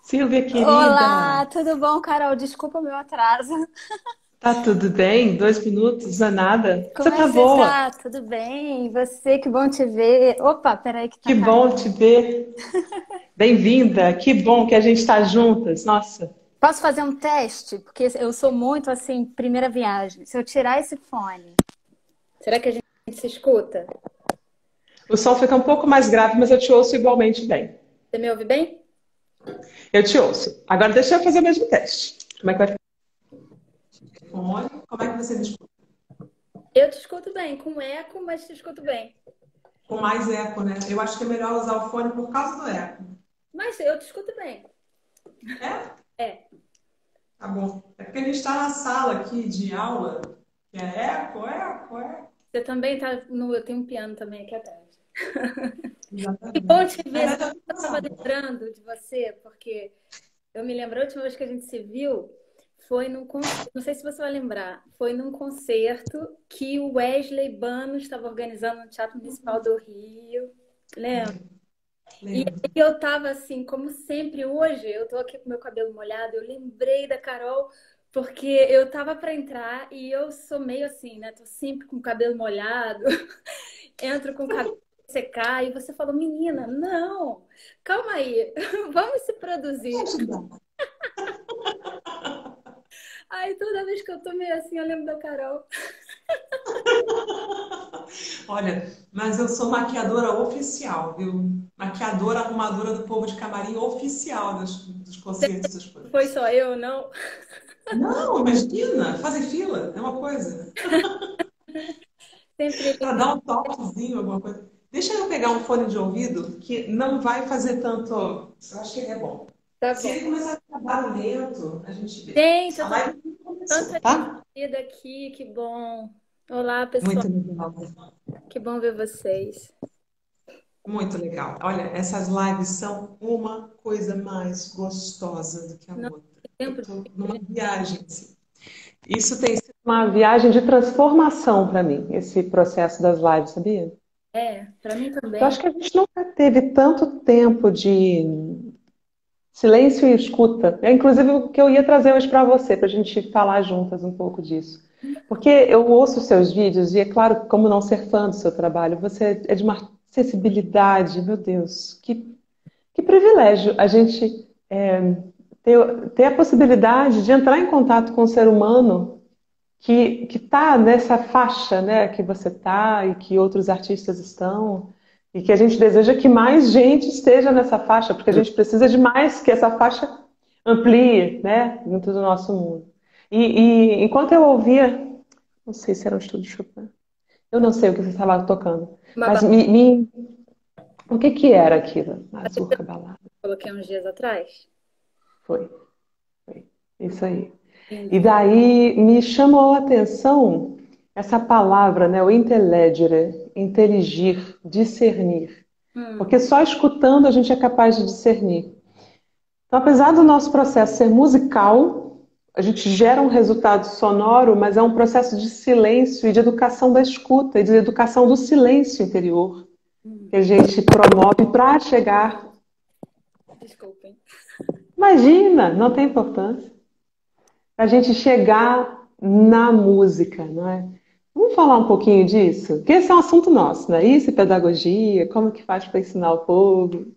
Silvia, querida, Olá, tudo bom, Carol? Desculpa o meu atraso. tá tudo bem? 2 minutos, não é nada? Você Como é tá que você boa? tá? Tudo bem? E você, que bom te ver. Opa, peraí que tá Que bom te caindo. ver. Bem-vinda. Que bom que a gente está juntas. Nossa, Posso fazer um teste? Porque eu sou muito assim, primeira viagem. Se eu tirar esse fone, será que a gente se escuta? o som fica um pouco mais grave, mas eu te ouço igualmente bem. Você me ouve bem? Eu te ouço. Agora deixa eu fazer o mesmo teste. Como é que vai ficar? Fone, como é que você me escuta? Eu te escuto bem, com eco, mas te escuto bem. Com mais eco, né? Eu acho que é melhor usar o fone por causa do eco. Mas eu te escuto bem. É? É. Tá bom. É porque a gente está na sala aqui de aula, que é eco, eco, eco. Você também tá no. Eu tenho um piano também aqui atrás. Que bom Exatamente. te Na ver. Sabe verdade, o eu que tô eu na estava sala. lembrando de você? Porque eu me lembro, a última vez que a gente se viu foi num concerto, não sei se você vai lembrar, foi num concerto que o Wesley Bano estava organizando no Teatro Municipal do Rio, lembra? E Lembro. aí eu tava assim, como sempre, hoje eu tô aqui com meu cabelo molhado, eu lembrei da Carol, porque eu tava para entrar e eu sou meio assim, né? Tô sempre com o cabelo molhado, entro com o cabelo secar e você falou, menina, não, calma aí, vamos se produzir. Aí toda vez que eu tô meio assim, eu lembro da Carol. Olha, mas eu sou maquiadora oficial, viu? Maquiadora, arrumadora do povo de camarim oficial dos concertos das Foi coisas. só eu, não? Não, imagina, fazer fila é uma coisa. Sempre. Para dar um toquezinho, alguma coisa. Deixa eu pegar um fone de ouvido que não vai fazer tanto. Eu acho que ele é bom. Tá Se bom. ele começar a ficar barulhento, a gente vê. Gente, eu A tô live não começou, tanta gente tá? querida aqui, que bom. Olá, pessoal, Muito legal. que bom ver vocês. Muito legal. Olha, essas lives são uma coisa mais gostosa do que a Não outra. tem Eu tempo estou de... numa viagem, assim. Isso tem sido uma viagem de transformação para mim, esse processo das lives, sabia? É, pra mim Eu também. acho que a gente nunca teve tanto tempo de silêncio e escuta. É inclusive o que eu ia trazer hoje para você, para a gente falar juntas um pouco disso. Porque eu ouço os seus vídeos e é claro, como não ser fã do seu trabalho, você é de uma acessibilidade, meu Deus, que privilégio a gente ter a possibilidade de entrar em contato com um ser humano que está nessa faixa, né, que você está e que outros artistas estão, e que a gente deseja que mais gente esteja nessa faixa, porque a gente precisa de mais que essa faixa amplie, né, dentro do nosso mundo. E enquanto eu ouvia, não sei se era um estudo de Chopin, eu não sei o que você estava tocando, Uma mas batalha o que que era aquilo? que eu Mazurca balada. coloquei uns dias atrás. Foi, foi. Isso aí. E Lindo. daí me chamou a atenção essa palavra, né, o intellegere, inteligir, discernir. Hum, Porque só escutando a gente é capaz de discernir. Então, apesar do nosso processo ser musical, a gente gera um resultado sonoro, mas é um processo de silêncio e de educação da escuta e de educação do silêncio interior hum. que a gente promove para chegar. Desculpem. Imagina, não tem importância. Para a gente chegar na música, não é? Vamos falar um pouquinho disso? Porque esse é um assunto nosso, não é isso? Pedagogia, como que faz para ensinar o povo?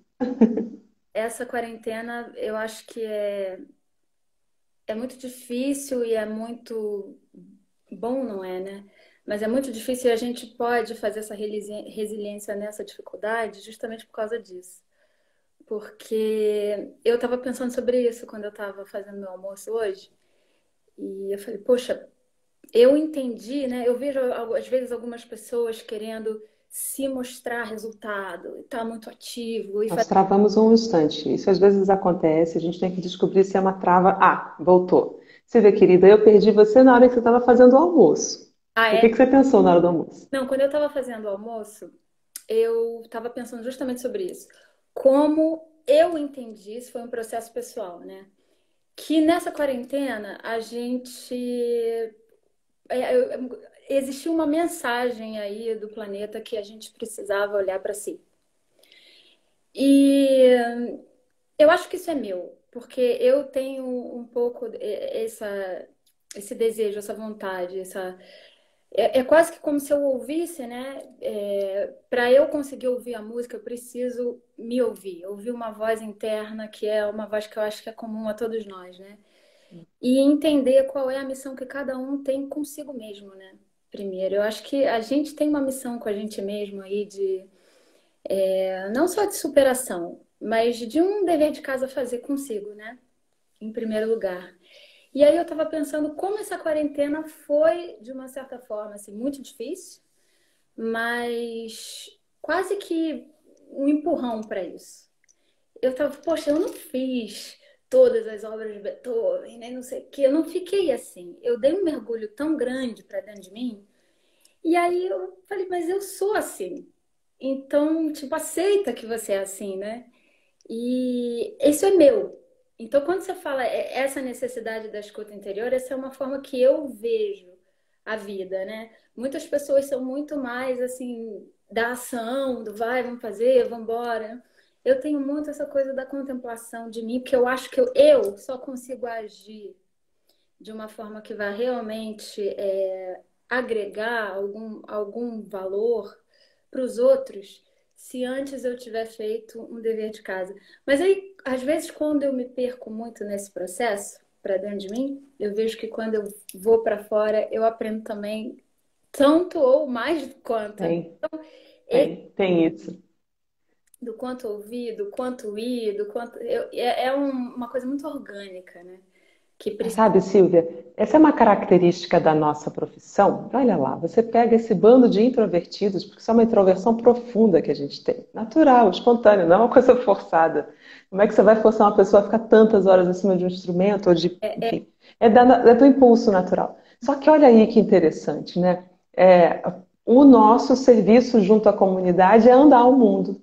Essa quarentena, eu acho que é muito difícil e é muito bom, não é, né? Mas é muito difícil e a gente pode fazer essa resiliência nessa dificuldade justamente por causa disso. Porque eu estava pensando sobre isso quando eu estava fazendo meu almoço hoje. E eu falei, poxa, eu entendi, né? Eu vejo às vezes algumas pessoas querendo se mostrar resultado e tá muito ativo e Nós travamos um instante. Isso às vezes acontece, a gente tem que descobrir se é uma trava. Ah, voltou. Você vê, querida, eu perdi você na hora que você estava fazendo o almoço. Ah, O é? que que você pensou na hora do almoço? Não, quando eu estava fazendo o almoço, eu estava pensando justamente sobre isso. Como eu entendi, isso foi um processo pessoal, né? Que nessa quarentena a gente existiu uma mensagem aí do planeta que a gente precisava olhar para si. E eu acho que isso é meu. porque eu tenho um pouco esse desejo, essa vontade, é quase que como se eu ouvisse, né? Para eu conseguir ouvir a música, eu preciso me ouvir uma voz interna que é uma voz que eu acho que é comum a todos nós, né? E entender qual é a missão que cada um tem consigo mesmo, né? Primeiro, eu acho que a gente tem uma missão com a gente mesmo aí de não só de superação, mas de um dever de casa a fazer consigo, né? Em primeiro lugar. E aí eu tava pensando como essa quarentena foi, de uma certa forma, assim, muito difícil, mas quase que um empurrão para isso. Eu tava, poxa, eu não fiz todas as obras de Beethoven, né? Não sei o quê. Eu não fiquei assim. Eu dei um mergulho tão grande para dentro de mim. E aí eu falei, mas eu sou assim. Então, tipo, aceita que você é assim, né? E isso é meu. Então, quando você fala essa necessidade da escuta interior, essa é uma forma que eu vejo a vida, né? Muitas pessoas são muito mais assim da ação, do vai, vamos fazer, vamos embora. Eu tenho muito essa coisa da contemplação de mim, porque eu acho que eu só consigo agir de uma forma que vai realmente agregar algum valor para os outros, se antes eu tiver feito um dever de casa. Mas aí, às vezes, quando eu me perco muito nesse processo, para dentro de mim, eu vejo que quando eu vou para fora, eu aprendo também tanto ou mais do quanto. Tem, Então, esse tem isso. do quanto ouvir, do quanto ir, do quanto. Uma coisa muito orgânica, né? Que Mas precisa. sabe, Silvia, essa é uma característica da nossa profissão. Olha lá, você pega esse bando de introvertidos, porque isso é uma introversão profunda que a gente tem. Natural, espontânea, não é uma coisa forçada. Como é que você vai forçar uma pessoa a ficar tantas horas acima de um instrumento, ou de, É, enfim, é do impulso natural. Só que olha aí que interessante, né? É, o nosso serviço junto à comunidade é andar o mundo,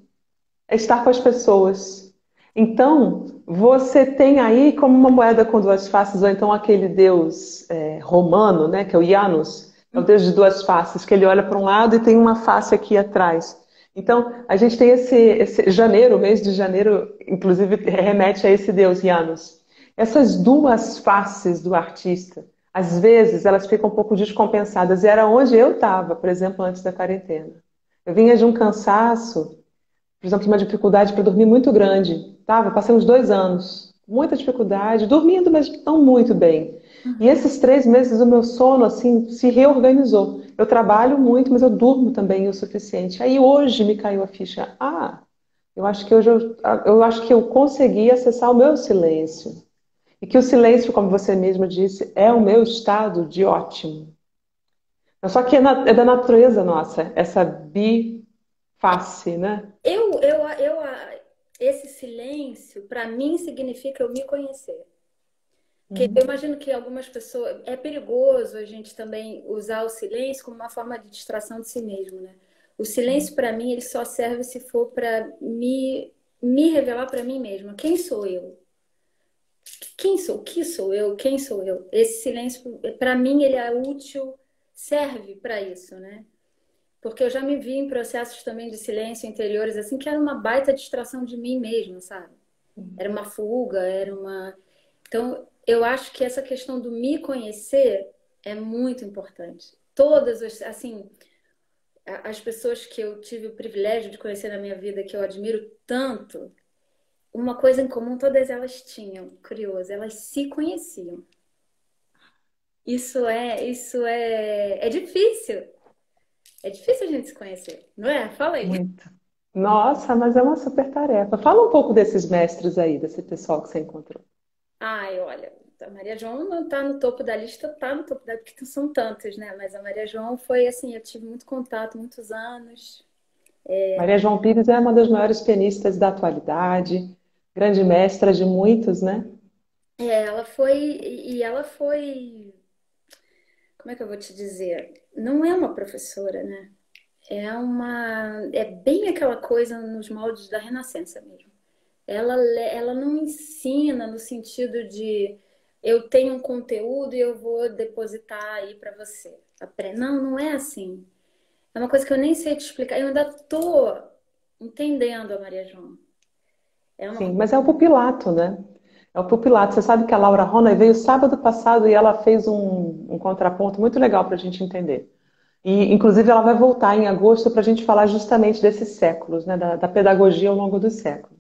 é estar com as pessoas. Então, você tem aí como uma moeda com duas faces, ou então aquele deus romano, né, que é o Janus, é o deus de duas faces, que ele olha para um lado e tem uma face aqui atrás. Então, a gente tem esse janeiro, o mês de janeiro, inclusive, remete a esse deus Janus. Essas duas faces do artista, às vezes, elas ficam um pouco descompensadas. E era onde eu estava, por exemplo, antes da quarentena. Eu vinha de um cansaço, por exemplo, uma dificuldade para dormir muito grande. Tava, passei uns 2 anos, muita dificuldade, dormindo, mas não muito bem. E uhum. esses 3 meses o meu sono assim se reorganizou. Eu trabalho muito, mas eu durmo também o suficiente. Aí hoje me caiu a ficha. Eu acho que hoje eu acho que eu consegui acessar o meu silêncio. E que o silêncio, como você mesma disse, é o meu estado de ótimo. Só que é da natureza nossa, essa biface, né? Esse silêncio, para mim, significa eu me conhecer. Porque eu Uhum. imagino que algumas pessoas. É perigoso a gente também usar o silêncio como uma forma de distração de si mesmo, né? O silêncio, para mim, ele só serve se for para me revelar para mim mesma. Quem sou eu? Quem sou? O que sou eu? Quem sou eu? Esse silêncio, para mim, ele é útil, serve para isso, né? Porque eu já me vi em processos também de silêncio interiores, assim, que era uma baita distração de mim mesma, sabe? Era uma fuga, era uma. Então, eu acho que essa questão do me conhecer é muito importante. Assim, as pessoas que eu tive o privilégio de conhecer na minha vida, que eu admiro tanto, uma coisa em comum todas elas tinham, curioso, elas se conheciam. É difícil. É difícil a gente se conhecer, não é? Fala aí. Muito. Nossa, mas é uma super tarefa. Fala um pouco desses mestres aí, desse pessoal que você encontrou. Ai, olha, a Maria João não está no topo da lista, está no topo da, porque são tantos, né? Mas a Maria João foi assim, eu tive muito contato, muitos anos. Maria João Pires é uma das maiores pianistas da atualidade, grande mestra de muitos, né? Ela foi, como é que eu vou te dizer? Não é uma professora, né? É bem aquela coisa nos moldes da Renascença mesmo. Ela não ensina no sentido de eu tenho um conteúdo e eu vou depositar aí para você. Não, não é assim. É uma coisa que eu nem sei te explicar. Eu ainda tô entendendo a Maria João. É uma Sim, mas é o pupilato, né? É o pupilato. Você sabe que a Laura Rona veio sábado passado e ela fez um contraponto muito legal para a gente entender. E, inclusive, ela vai voltar em agosto para a gente falar justamente desses séculos, né, da pedagogia ao longo dos séculos.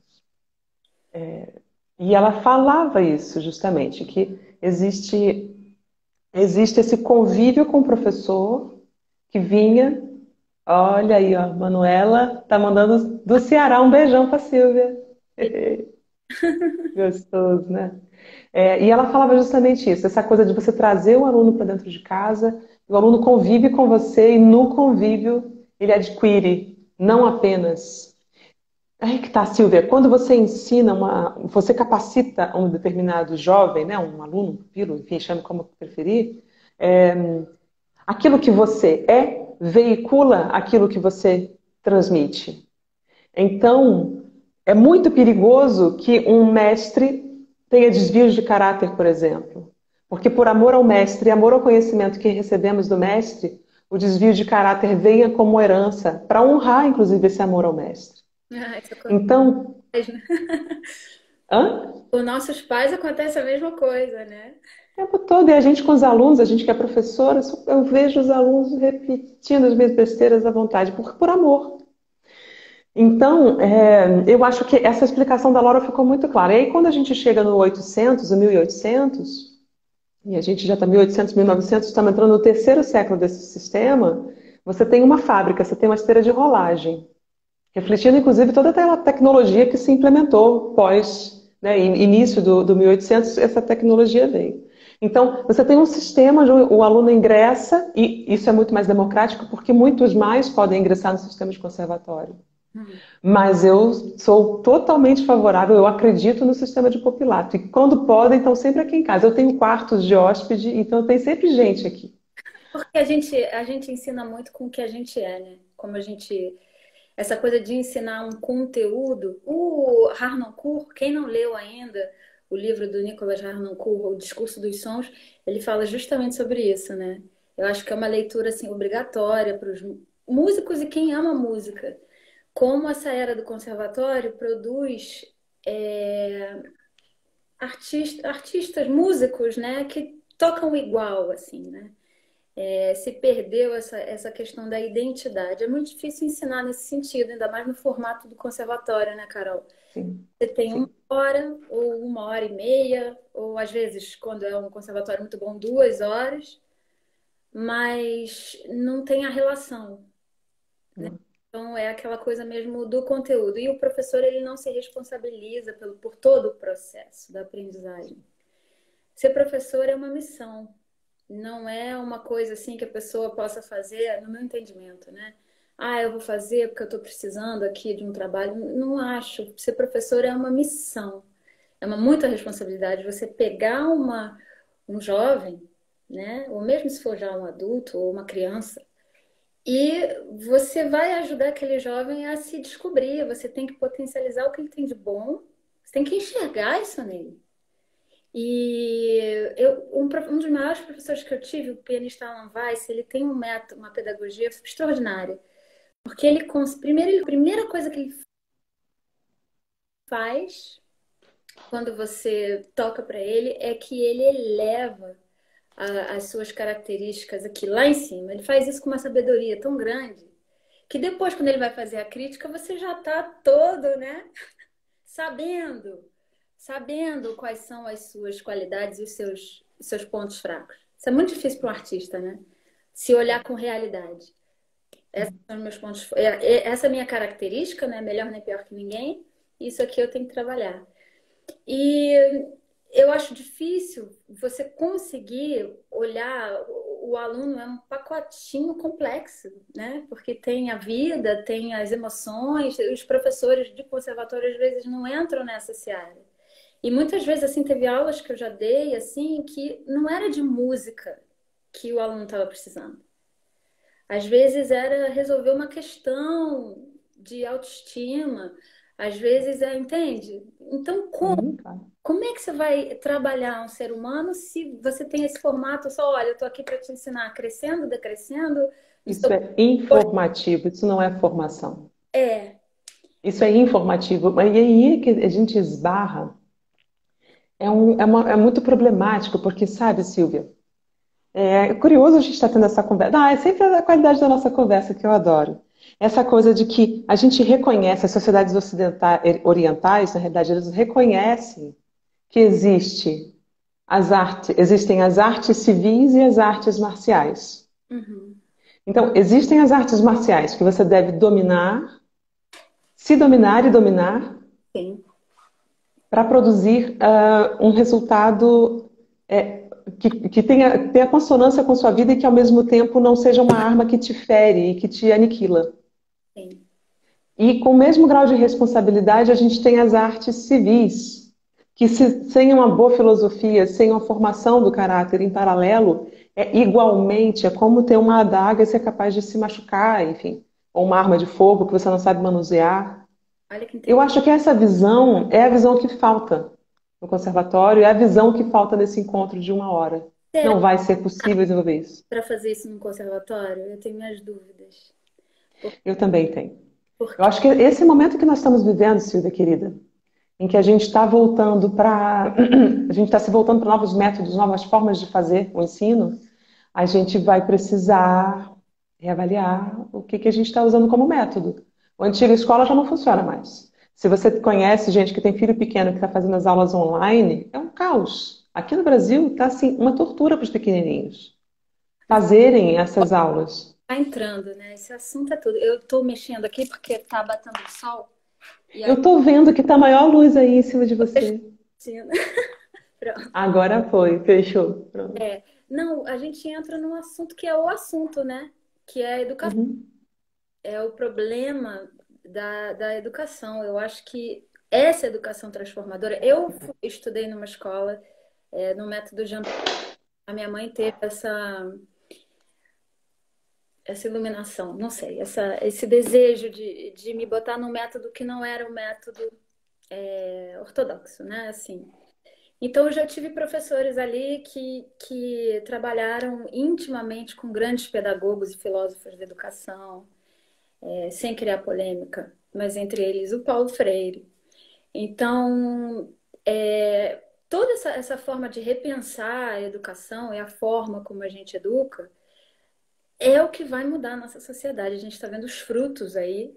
E ela falava isso justamente, que existe esse convívio com o professor que vinha. Olha aí, ó, Manuela tá mandando do Ceará um beijão para Silvia. Gostoso, né? E ela falava justamente isso, essa coisa de você trazer o aluno para dentro de casa, o aluno convive com você e no convívio ele adquire não apenas. Aí que tá, Silvia, quando você ensina você capacita um determinado jovem, né, um aluno, um pupilo, enfim, chame como preferir, aquilo que você veicula aquilo que você transmite. Então, é muito perigoso que um mestre tenha desvios de caráter, por exemplo. Porque por amor ao mestre e amor ao conhecimento que recebemos do mestre, o desvio de caráter venha como herança, para honrar, inclusive, esse amor ao mestre. Ah, isso acontece, Então, né? hã? Com nossos pais acontece a mesma coisa, né? O tempo todo, e a gente com os alunos, a gente que é professora, eu vejo os alunos repetindo as mesmas besteiras à vontade, por amor. Então, eu acho que essa explicação da Laura ficou muito clara. E aí, quando a gente chega no 800, no 1800, e a gente já está 1800, 1900, estamos entrando no terceiro século desse sistema, você tem uma fábrica, você tem uma esteira de rolagem, refletindo inclusive toda aquela tecnologia que se implementou pós, né, início do 1800, essa tecnologia veio. Então, você tem um sistema onde o aluno ingressa, e isso é muito mais democrático, porque muitos mais podem ingressar no sistema de conservatório. Mas eu sou totalmente favorável, eu acredito no sistema de pupilato. E quando podem, estão sempre aqui em casa. Eu tenho quartos de hóspede, então tem sempre gente aqui. Porque a gente ensina muito com o que a gente é, né? Como a gente. Essa coisa de ensinar um conteúdo. O Harnoncourt, quem não leu ainda o livro do Nicolas Harnoncourt, O Discurso dos Sons, ele fala justamente sobre isso, né? Eu acho que é uma leitura assim, obrigatória para os músicos e quem ama música. Como essa era do conservatório produz artistas, músicos, né, que tocam igual, assim, né? Se perdeu essa questão da identidade. É muito difícil ensinar nesse sentido, ainda mais no formato do conservatório, né, Carol? Sim, Você tem uma sim. hora, ou uma hora e meia, ou às vezes, quando é um conservatório muito bom, 2 horas, mas não tem a relação. Não. Então é aquela coisa mesmo do conteúdo. E o professor ele não se responsabiliza por todo o processo da aprendizagem. Ser professor é uma missão, não é uma coisa assim que a pessoa possa fazer, no meu entendimento, né? Ah, eu vou fazer porque eu estou precisando aqui de um trabalho. Não acho. Ser professor é uma missão, é uma muita responsabilidade. Você pegar um jovem, né? Ou mesmo se for já um adulto ou uma criança, e você vai ajudar aquele jovem a se descobrir. Você tem que potencializar o que ele tem de bom. Você tem que enxergar isso nele. E um dos maiores professores que eu tive, o pianista Alan Weiss, ele tem um método, uma pedagogia extraordinária. Porque a primeira coisa que ele faz quando você toca para ele é que ele eleva as suas características aqui lá em cima. Ele faz isso com uma sabedoria tão grande que depois, quando ele vai fazer a crítica, você já está todo, né, sabendo, sabendo quais são as suas qualidades e os seus pontos fracos. Isso é muito difícil para um artista, né? Se olhar com realidade. Esses são os meus pontos. Essa é a minha característica, né? Melhor nem pior que ninguém. Isso aqui eu tenho que trabalhar. E eu acho difícil você conseguir olhar o aluno é um pacotinho complexo, né? Porque tem a vida, tem as emoções, os professores de conservatório às vezes não entram nessa seara. E muitas vezes assim teve aulas que eu já dei assim que não era de música que o aluno estava precisando. Às vezes era resolver uma questão de autoestima, às vezes entende? Então, Claro. como é que você vai trabalhar um ser humano se você tem esse formato só, olha, eu estou aqui para te ensinar crescendo, decrescendo, no Isso seu... é informativo, isso não é formação. É, Isso é informativo. E aí é que a gente esbarra. É muito problemático, porque, sabe, Silvia, é curioso a gente estar tendo essa conversa. É sempre a qualidade da nossa conversa que eu adoro. Essa coisa de que a gente reconhece, as sociedades ocidentais, orientais, na realidade, eles reconhecem que existem as artes civis e as artes marciais. Uhum. Então, existem as artes marciais que você deve dominar, se dominar e dominar, Sim, para produzir um resultado que tenha consonância com sua vida e que ao mesmo tempo não seja uma arma que te fere e que te aniquila. sim. E com o mesmo grau de responsabilidade, a gente tem as artes civis, que sem uma boa filosofia, sem uma formação do caráter em paralelo, é como ter uma adaga e ser capaz de se machucar, enfim, ou uma arma de fogo que você não sabe manusear. Olha que Eu interessante. acho que essa visão é a visão que falta no conservatório, é a visão que falta nesse encontro de uma hora. Será Não vai ser possível desenvolver isso. para fazer isso no conservatório? Eu tenho minhas dúvidas. Por- Eu também tenho. Eu Porque acho que esse momento que nós estamos vivendo, Silvia querida, em que a gente está voltando para a gente está se voltando para novos métodos, novas formas de fazer o ensino, a gente vai precisar reavaliar o que que a gente está usando como método. A antiga escola já não funciona mais. Se você conhece gente que tem filho pequeno que está fazendo as aulas online, é um caos. Aqui no Brasil está assim uma tortura para os pequenininhos fazerem essas aulas. tá entrando, né? Esse assunto é tudo. Eu tô mexendo aqui porque tá batendo sol. E Eu aí, estou vendo que está a maior luz aí em cima de você. Cristina, pronto. Agora foi, fechou. Pronto. Não, a gente entra num assunto que é o assunto, né? Que é a educação. Uhum. É o problema da educação. Eu acho que essa educação transformadora. Estudei numa escola, no método Jean. A minha mãe teve essa iluminação, não sei, esse desejo de me botar num método que não era o método ortodoxo, né? Assim. Então, eu já tive professores ali que trabalharam intimamente com grandes pedagogos e filósofos da educação, sem criar polêmica, mas entre eles o Paulo Freire. Então, toda essa forma de repensar a educação e a forma como a gente educa é o que vai mudar a nossa sociedade. A gente está vendo os frutos aí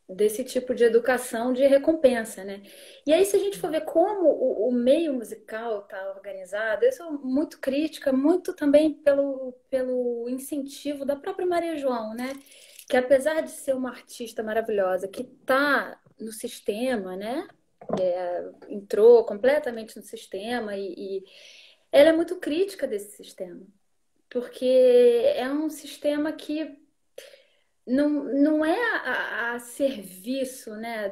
desse tipo de educação de recompensa, né? E aí, se a gente for ver como o meio musical está organizado, eu sou muito crítica, muito também pelo incentivo da própria Maria João, né? Que apesar de ser uma artista maravilhosa, que está no sistema, né? Entrou completamente no sistema e ela é muito crítica desse sistema, porque é um sistema que não é a serviço, né,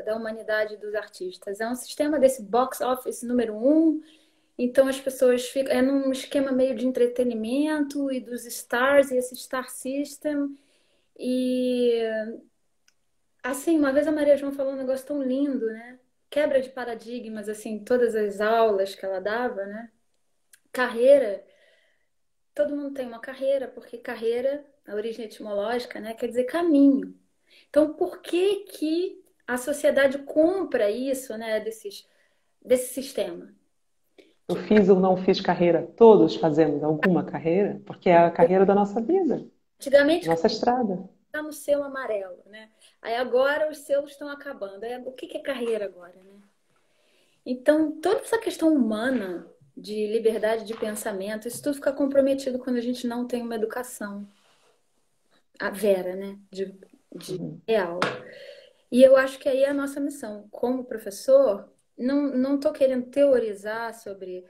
da humanidade dos artistas. É um sistema desse box office número um. Então as pessoas ficam. É num esquema meio de entretenimento e dos stars e esse star system. E assim, uma vez a Maria João falou um negócio tão lindo, né? Quebra de paradigmas, assim, todas as aulas que ela dava, né? Carreira, todo mundo tem uma carreira, porque carreira, a origem etimológica, né, quer dizer caminho. Então, por que que a sociedade compra isso, né, desse sistema? Eu fiz ou não fiz carreira, todos fazemos alguma carreira, porque é a carreira da nossa vida, Antigamente, nossa estrada. está no selo amarelo, né? Aí agora os selos estão acabando. Aí, o que que é carreira agora, né? Então, toda essa questão humana de liberdade de pensamento, isso tudo fica comprometido quando a gente não tem uma educação, a vera, né? De Uhum. real. E eu acho que aí é a nossa missão. Como professor, não estou querendo teorizar sobre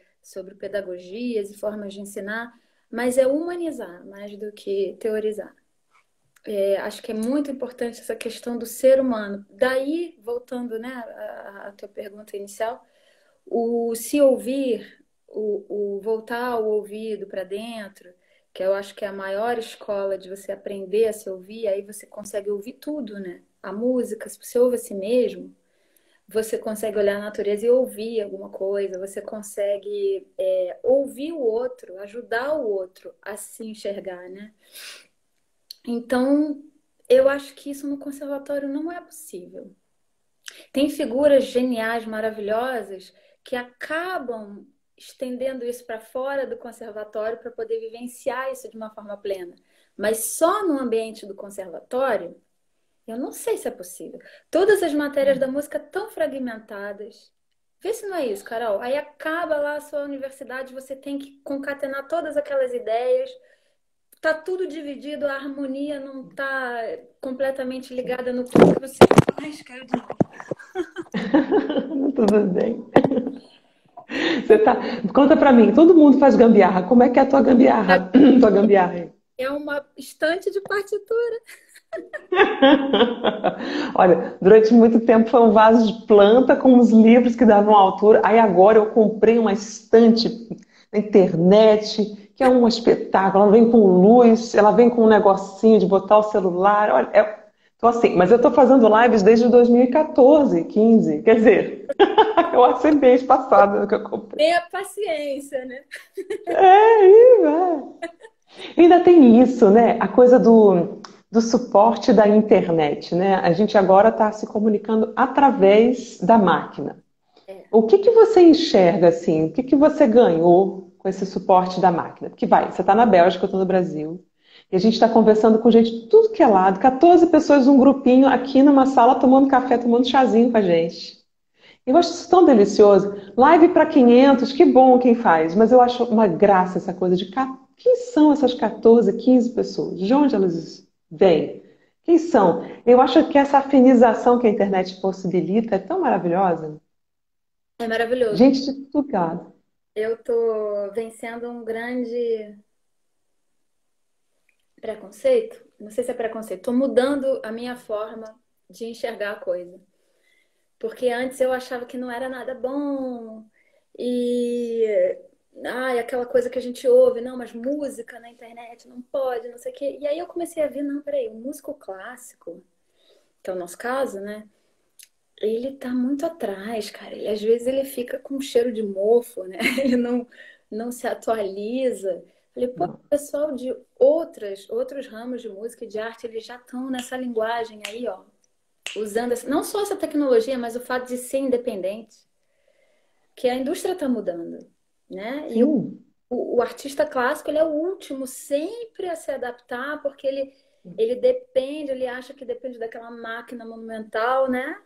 pedagogias e formas de ensinar, mas é humanizar mais do que teorizar. Acho que é muito importante essa questão do ser humano. Daí, voltando, né, à tua pergunta inicial, o se ouvir, o voltar o ouvido para dentro, que eu acho que é a maior escola de você aprender a se ouvir, aí você consegue ouvir tudo, né? A música, se você ouve a si mesmo, você consegue olhar a natureza e ouvir alguma coisa, você consegue ouvir o outro, ajudar o outro a se enxergar, né? Então, eu acho que isso no conservatório não é possível. Tem figuras geniais, maravilhosas, que acabam estendendo isso para fora do conservatório para poder vivenciar isso de uma forma plena. Mas só no ambiente do conservatório, eu não sei se é possível. Todas as matérias da música tão fragmentadas. Vê se não é isso, Carol. Aí acaba lá a sua universidade, você tem que concatenar todas aquelas ideias. Tá tudo dividido, a harmonia não tá completamente ligada no corpo. Você... Ai, caiu de novo. Tudo bem. Você tá... Conta pra mim, todo mundo faz gambiarra. Como é que é a tua gambiarra? Tua gambiarra aí. É uma estante de partitura. Olha, durante muito tempo foi um vaso de planta com uns livros que davam altura. Aí agora eu comprei uma estante na internet, que é um espetáculo. Ela vem com luz, ela vem com um negocinho de botar o celular. Olha, tô assim, mas eu tô fazendo lives desde 2014, 15. Quer dizer, eu acho que mês passado que eu comprei. Tenha paciência, né? É. Ainda tem isso, né? A coisa do suporte da internet, né? A gente agora está se comunicando através da máquina. É. O que que você enxerga assim? O que que você ganhou com esse suporte da máquina? Porque vai, você está na Bélgica, eu estou no Brasil, e a gente está conversando com gente de tudo que é lado, 14 pessoas, um grupinho aqui numa sala tomando café, tomando chazinho com a gente. Eu acho isso tão delicioso. Live para 500, que bom quem faz, mas eu acho uma graça essa coisa de quem são essas 14, 15 pessoas? De onde elas vêm? Quem são? Eu acho que essa afinização que a internet possibilita é tão maravilhosa. É maravilhoso. Gente de tudo lado. Eu tô vencendo um grande preconceito. Não sei se é preconceito. Tô mudando a minha forma de enxergar a coisa. Porque antes eu achava que não era nada bom. E ai, aquela coisa que a gente ouve, não, mas música na internet não pode, não sei o quê. E aí eu comecei a ver, não, peraí, o músico clássico, que é o nosso caso, né? Ele tá muito atrás, cara. E às vezes ele fica com cheiro de mofo, né? Ele não se atualiza. Falei, pô, o Não. pessoal de outros ramos de música e de arte, eles já estão nessa linguagem aí, ó. Usando não só essa tecnologia, mas o fato de ser independente. Que a indústria está mudando, né? E Sim. o artista clássico, ele é o último sempre a se adaptar, porque ele depende, ele acha que depende daquela máquina monumental, né?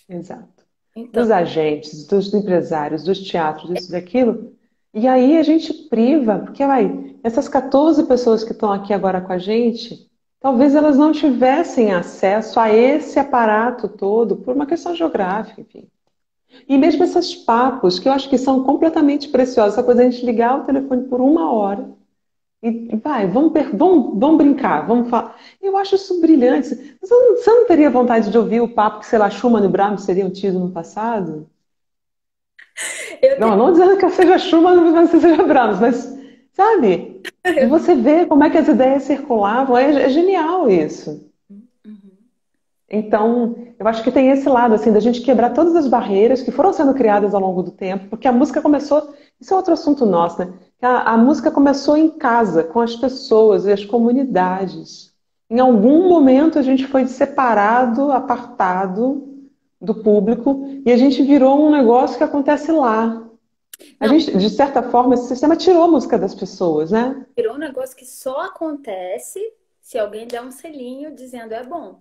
Exato. Então, Dos agentes, dos empresários, dos teatros, isso, daquilo. E aí a gente priva, porque vai, essas 14 pessoas que estão aqui agora com a gente, talvez elas não tivessem acesso a esse aparato todo por uma questão geográfica, enfim. E mesmo esses papos, que eu acho que são completamente preciosos, essa coisa de a gente ligar o telefone por uma hora e vai, vamos brincar, vamos falar. Eu acho isso brilhante. Você não teria vontade de ouvir o papo que, sei lá, Schumann e Brahms teriam tido no passado? eu tenho... Não, não dizendo que eu seja Schumann, não que você seja Brahms, mas, sabe, de você ver como é que as ideias circulavam, é genial isso. Uhum. Então, eu acho que tem esse lado, assim, da gente quebrar todas as barreiras que foram sendo criadas ao longo do tempo, porque a música começou, isso é outro assunto nosso, né? A música começou em casa, com as pessoas e as comunidades. Em algum momento a gente foi separado, apartado do público, e a gente virou um negócio que acontece lá. A Não, gente, de certa forma, esse sistema tirou a música das pessoas, né? virou um negócio que só acontece se alguém der um selinho dizendo é bom.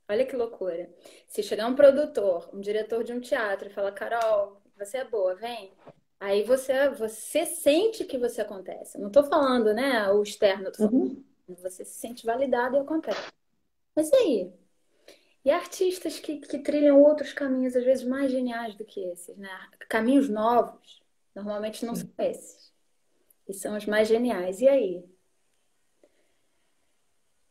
Olha que loucura. Se chegar um produtor, um diretor de um teatro e falar, Carol, você é boa, vem. Aí você sente que você acontece. Eu não tô falando, né, o externo, eu tô falando, Uhum. você se sente validado e acontece. Mas e aí? E artistas que trilham outros caminhos, às vezes mais geniais do que esses, né? Caminhos novos, normalmente não são Sim. esses. E são os mais geniais. E aí?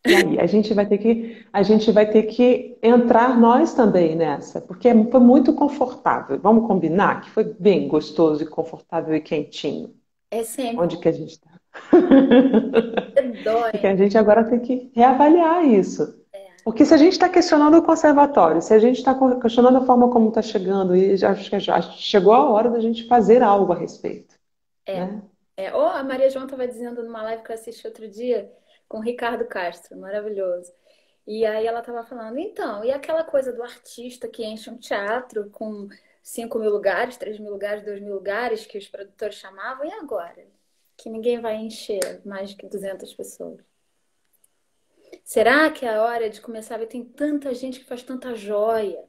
E aí, a gente vai ter que entrar nós também nessa, porque foi muito confortável. Vamos combinar que foi bem gostoso e confortável e quentinho. É sempre Onde que a gente está? E que dói. a gente agora tem que reavaliar isso. Porque se a gente está questionando o conservatório, se a gente está questionando a forma como está chegando, e acho que já chegou a hora da gente fazer algo a respeito, É. né? Ou a Maria João estava dizendo numa live que eu assisti outro dia com o Ricardo Castro, maravilhoso. E aí ela estava falando, então, e aquela coisa do artista que enche um teatro com 5.000 lugares, 3.000 lugares, 2.000 lugares que os produtores chamavam, e agora? Que ninguém vai encher mais que 200 pessoas. Será que é a hora de começar a ver? Tem tanta gente que faz tanta joia,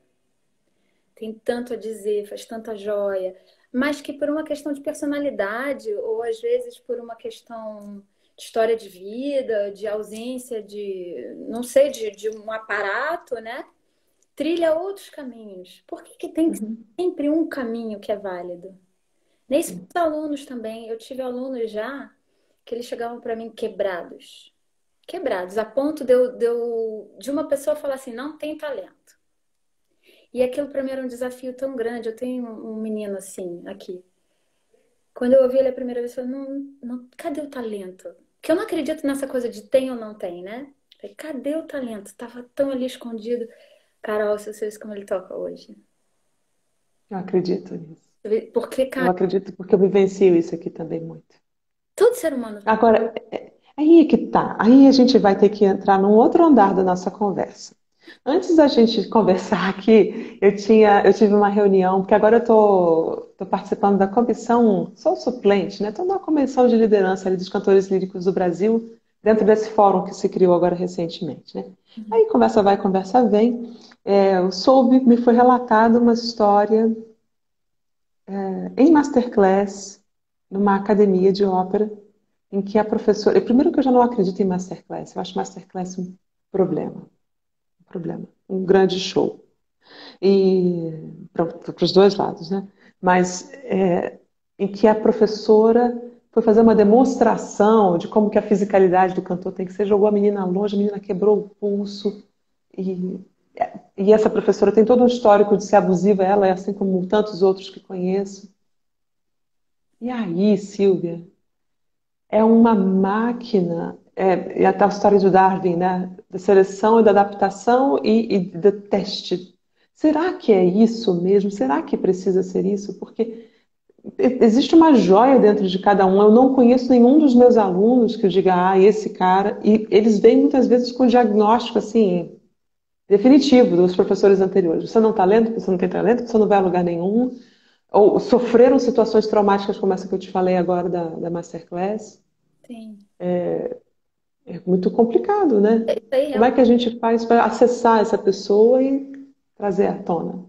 tem tanto a dizer, faz tanta joia, mas que por uma questão de personalidade, ou às vezes por uma questão de história de vida, de ausência de, não sei, de um aparato, né? Trilha outros caminhos. Por que que tem Uhum. sempre um caminho que é válido? Nem para os alunos também. Eu tive alunos já que eles chegavam para mim quebrados. Quebrados, a ponto de uma pessoa falar assim, não tem talento. E aquilo para mim era um desafio tão grande. Eu tenho um menino assim, aqui. Quando eu ouvi ele a primeira vez, eu falei, não, cadê o talento? Porque eu não acredito nessa coisa de tem ou não tem, né? Eu falei, cadê o talento? Tava tão ali escondido. Carol, se você vê como ele toca hoje. Eu acredito nisso. Porque, Eu cara, acredito porque eu vivencio isso aqui também muito. todo ser humano. Agora, aí é que tá. Aí a gente vai ter que entrar num outro andar da nossa conversa. Antes da gente conversar aqui, eu tive uma reunião, porque agora eu tô participando da comissão, sou suplente, né? Estou numa comissão de liderança ali dos cantores líricos do Brasil, dentro desse fórum que se criou agora recentemente, né? Aí conversa vai, conversa vem. Eu soube, me foi relatado uma história em masterclass, numa academia de ópera, em que a professora. Primeiro que eu já não acredito em masterclass, eu acho masterclass um problema. Um problema. Um grande show. E para os dois lados, né? Mas em que a professora foi fazer uma demonstração de como que a fisicalidade do cantor tem que ser, jogou a menina longe, a menina quebrou o pulso. E, e essa professora tem todo um histórico de ser abusiva, ela é assim como tantos outros que conheço. E aí, Silvia, é uma máquina, é a tal história de Darwin, né? Da seleção e da adaptação e do teste. Será que é isso mesmo? Será que precisa ser isso? Porque existe uma joia dentro de cada um. Eu não conheço nenhum dos meus alunos que eu diga, esse cara. E eles vêm muitas vezes com diagnóstico assim, definitivo dos professores anteriores. Você não está lendo, você não tem talento, você não vai a lugar nenhum. Ou sofreram situações traumáticas como essa que eu te falei agora da Masterclass. Sim. É muito complicado, né? Isso aí Como é que a gente faz para acessar essa pessoa e trazer à tona?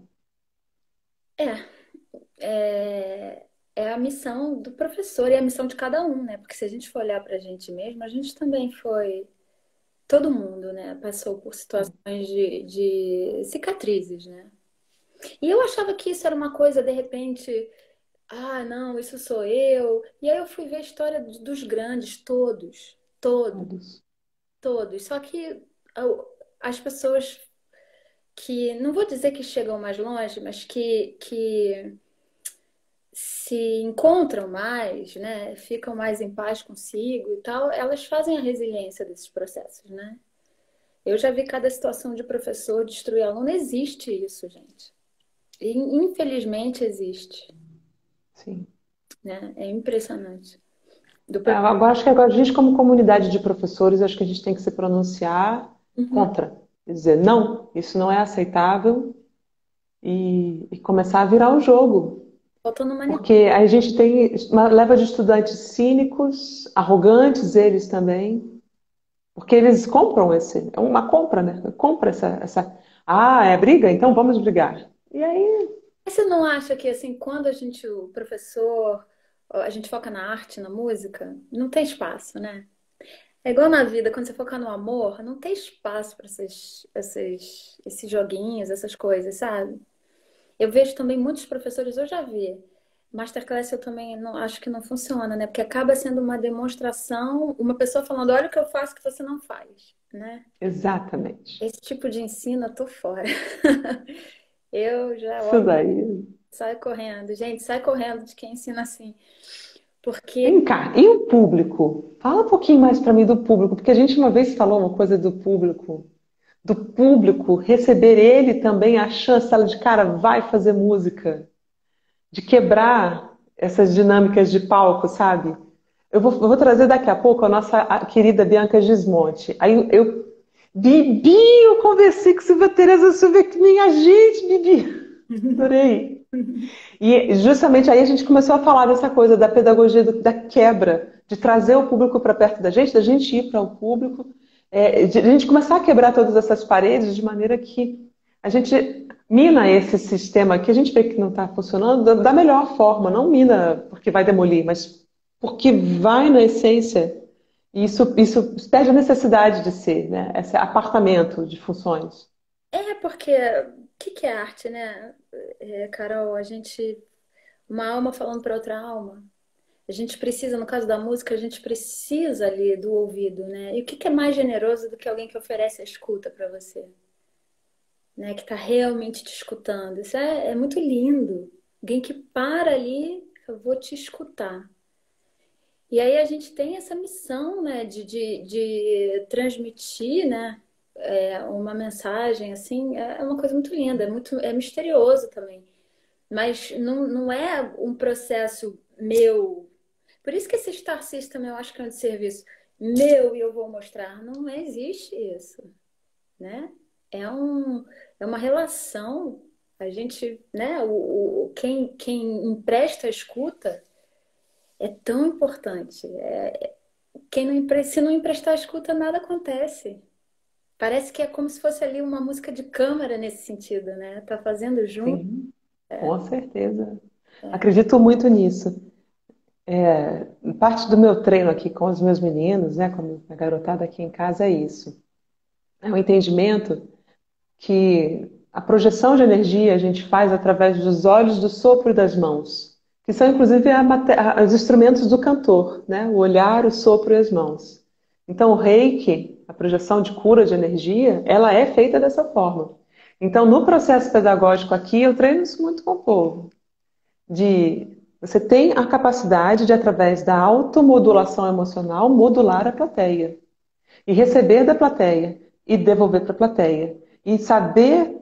é, é a missão do professor e a missão de cada um, né? Porque se a gente for olhar para a gente mesmo, a gente também foi. Todo mundo, né? Passou por situações de cicatrizes, né? E eu achava que isso era uma coisa, de repente, não, isso sou eu. E aí eu fui ver a história dos grandes, todos, Todos. todos. Só que as pessoas que, não vou dizer que chegam mais longe, mas que se encontram mais, né? Ficam mais em paz consigo e tal, elas fazem a resiliência desses processos, né? Eu já vi cada situação de professor destruir aluno. Existe isso, gente. E, infelizmente existe, Sim. né? É impressionante. Do... Agora, acho que agora a gente, como comunidade de professores, acho que a gente tem que se pronunciar Uhum. contra. Quer dizer, não, isso não é aceitável e começar a virar o jogo. Faltando humanidade. Porque a gente tem uma leva de estudantes cínicos, arrogantes eles também, porque eles compram é uma compra, né? Compra é briga? Então vamos brigar. E aí, Mas você não acha que, assim, quando o professor, a gente foca na arte, na música, não tem espaço, né? É igual na vida, quando você foca no amor, não tem espaço para esses joguinhos, essas coisas, sabe? Eu vejo também muitos professores, eu já vi. Masterclass eu também não, acho que não funciona, né? Porque acaba sendo uma demonstração, uma pessoa falando, olha o que eu faço que você não faz, né? exatamente. Esse tipo de ensino eu tô fora. Eu já Isso daí. saio correndo. Gente, sai correndo de quem ensina assim. Porque Vem cá, e o público? Fala um pouquinho mais para mim do público, porque a gente uma vez falou uma coisa do público receber ele também a chancela de cara, vai fazer música, de quebrar essas dinâmicas de palco, sabe? Eu vou trazer daqui a pouco a querida Bianca Gismonti. Bibi, eu conversei com Silvia Tereza, Silvia, que nem a gente, Bibi. Adorei. E justamente aí a gente começou a falar dessa coisa da pedagogia da quebra, de trazer o público para perto da gente ir para o público, de a gente começar a quebrar todas essas paredes de maneira que a gente mina esse sistema que a gente vê que não está funcionando da melhor forma, não mina porque vai demolir, mas porque vai na essência. E isso perde a necessidade de ser, né? Esse apartamento de funções. É porque o que que é arte, né? Carol, a gente, uma alma falando para outra alma. A gente precisa, no caso da música, a gente precisa ali do ouvido, né? E o que que é mais generoso do que alguém que oferece a escuta para você, né? Que está realmente te escutando. Isso é muito lindo. Alguém que para ali, eu vou te escutar. E aí a gente tem essa missão, né, de transmitir, né, uma mensagem assim, é uma coisa muito linda, é misterioso também. Mas não é um processo meu. Por isso que esse Star System eu acho que é um serviço meu e eu vou mostrar. Não existe isso, né? É um, é uma relação. A gente, né? Quem empresta a escuta é tão importante. Quem não, se não emprestar a escuta, nada acontece. Parece que é como se fosse ali uma música de câmara nesse sentido, né? Tá fazendo junto. Sim, com certeza. Acredito muito nisso. Parte do meu treino aqui com os meus meninos, né, com a garotada aqui em casa, é isso. É um entendimento que a projeção de energia a gente faz através dos olhos, do sopro e das mãos, que são inclusive os instrumentos do cantor, né? O olhar, o sopro e as mãos. Então, o Reiki, a projeção de cura de energia, ela é feita dessa forma. Então, no processo pedagógico aqui, eu treino isso muito com o povo. Você tem a capacidade de, através da automodulação emocional, modular a plateia. E receber da plateia. E devolver para a plateia. E saber,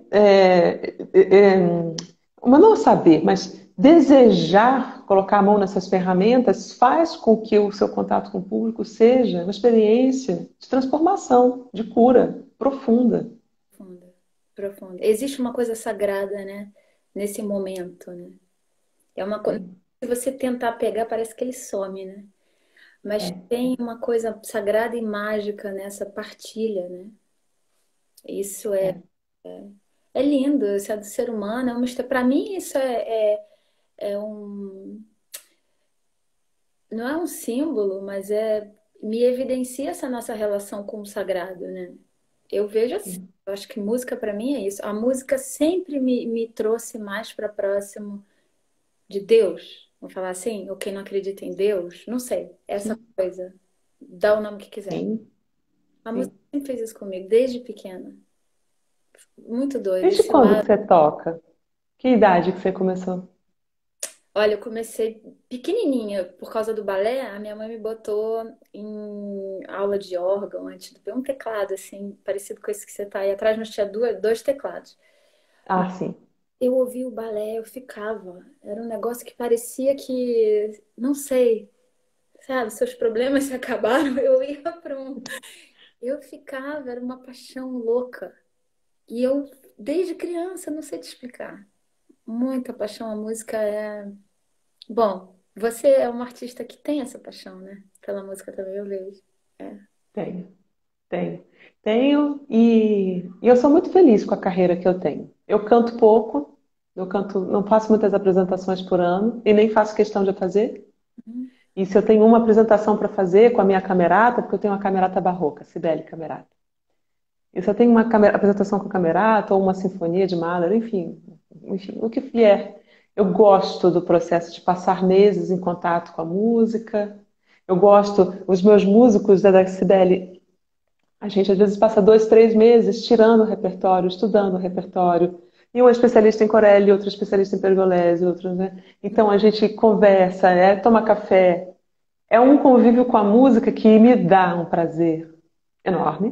mas não saber, mas desejar colocar a mão nessas ferramentas faz com que o seu contato com o público seja uma experiência de transformação, de cura profunda. Profunda, profunda. Existe uma coisa sagrada, né? Nesse momento, né? É uma coisa. Se você tentar pegar, parece que ele some, né? Mas É, tem uma coisa sagrada e mágica nessa partilha, né? Isso é. é lindo, isso é do ser humano, é uma história. Para mim, isso é um. Não é um símbolo, mas me evidencia essa nossa relação com o sagrado, né? Eu vejo assim, eu acho que música para mim é isso. A música sempre me trouxe mais para próximo de Deus. Vamos falar assim? Ou quem não acredita em Deus, não sei. Essa Sim, coisa, dá o nome que quiser. sim, A música sim. sempre fez isso comigo, desde pequena. Muito doido, Desde esse quando que lado. você toca? Que idade que você começou? Olha, eu comecei pequenininha, por causa do balé, a minha mãe me botou em aula de órgão, antes de um teclado, assim, parecido com esse que você tá aí atrás, mas tinha dois teclados. Ah, sim. Eu ouvia o balé, eu ficava. Era um negócio que parecia que, não sei, sabe, seus problemas se acabaram, eu ia para um. Eu ficava, era uma paixão louca. E eu, desde criança, não sei te explicar. Muita paixão, a música é. Bom, você é uma artista que tem essa paixão, né? Pela música também, eu vejo. É. Tenho, tenho. Tenho e eu sou muito feliz com a carreira que eu tenho. Eu canto pouco, eu canto, não faço muitas apresentações por ano e nem faço questão de fazer. Uhum. E se eu tenho uma apresentação para fazer com a minha camerata, porque eu tenho uma camerata barroca, Sibeli Camerata. E se eu tenho uma apresentação com a camerata ou uma sinfonia de Mahler, enfim, o que vier. Eu gosto do processo de passar meses em contato com a música. Eu gosto, os meus músicos da Sibeli, a gente às vezes passa 2, 3 meses tirando o repertório, estudando o repertório. E um é especialista em Corelli, outro é especialista em Pergolese, outro, né? Então a gente conversa, toma café. É um convívio com a música que me dá um prazer enorme.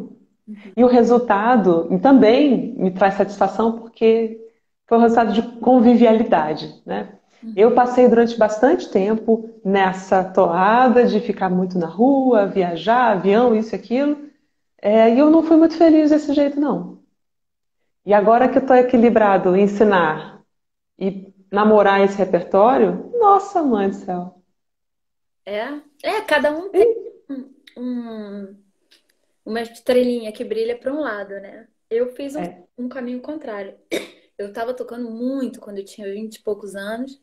Uhum. E o resultado também me traz satisfação porque foi um resultado de convivialidade, né? Eu Uhum. passei durante bastante tempo nessa toada de ficar muito na rua, viajar, avião, isso e aquilo, e eu não fui muito feliz desse jeito, não. E agora que eu estou equilibrado em ensinar e namorar esse repertório, nossa, mãe do céu. Cada um tem Ih, um, um- uma estrelinha que brilha para um lado, né? Eu fiz é, um caminho contrário. Eu estava tocando muito quando eu tinha 20 e poucos anos,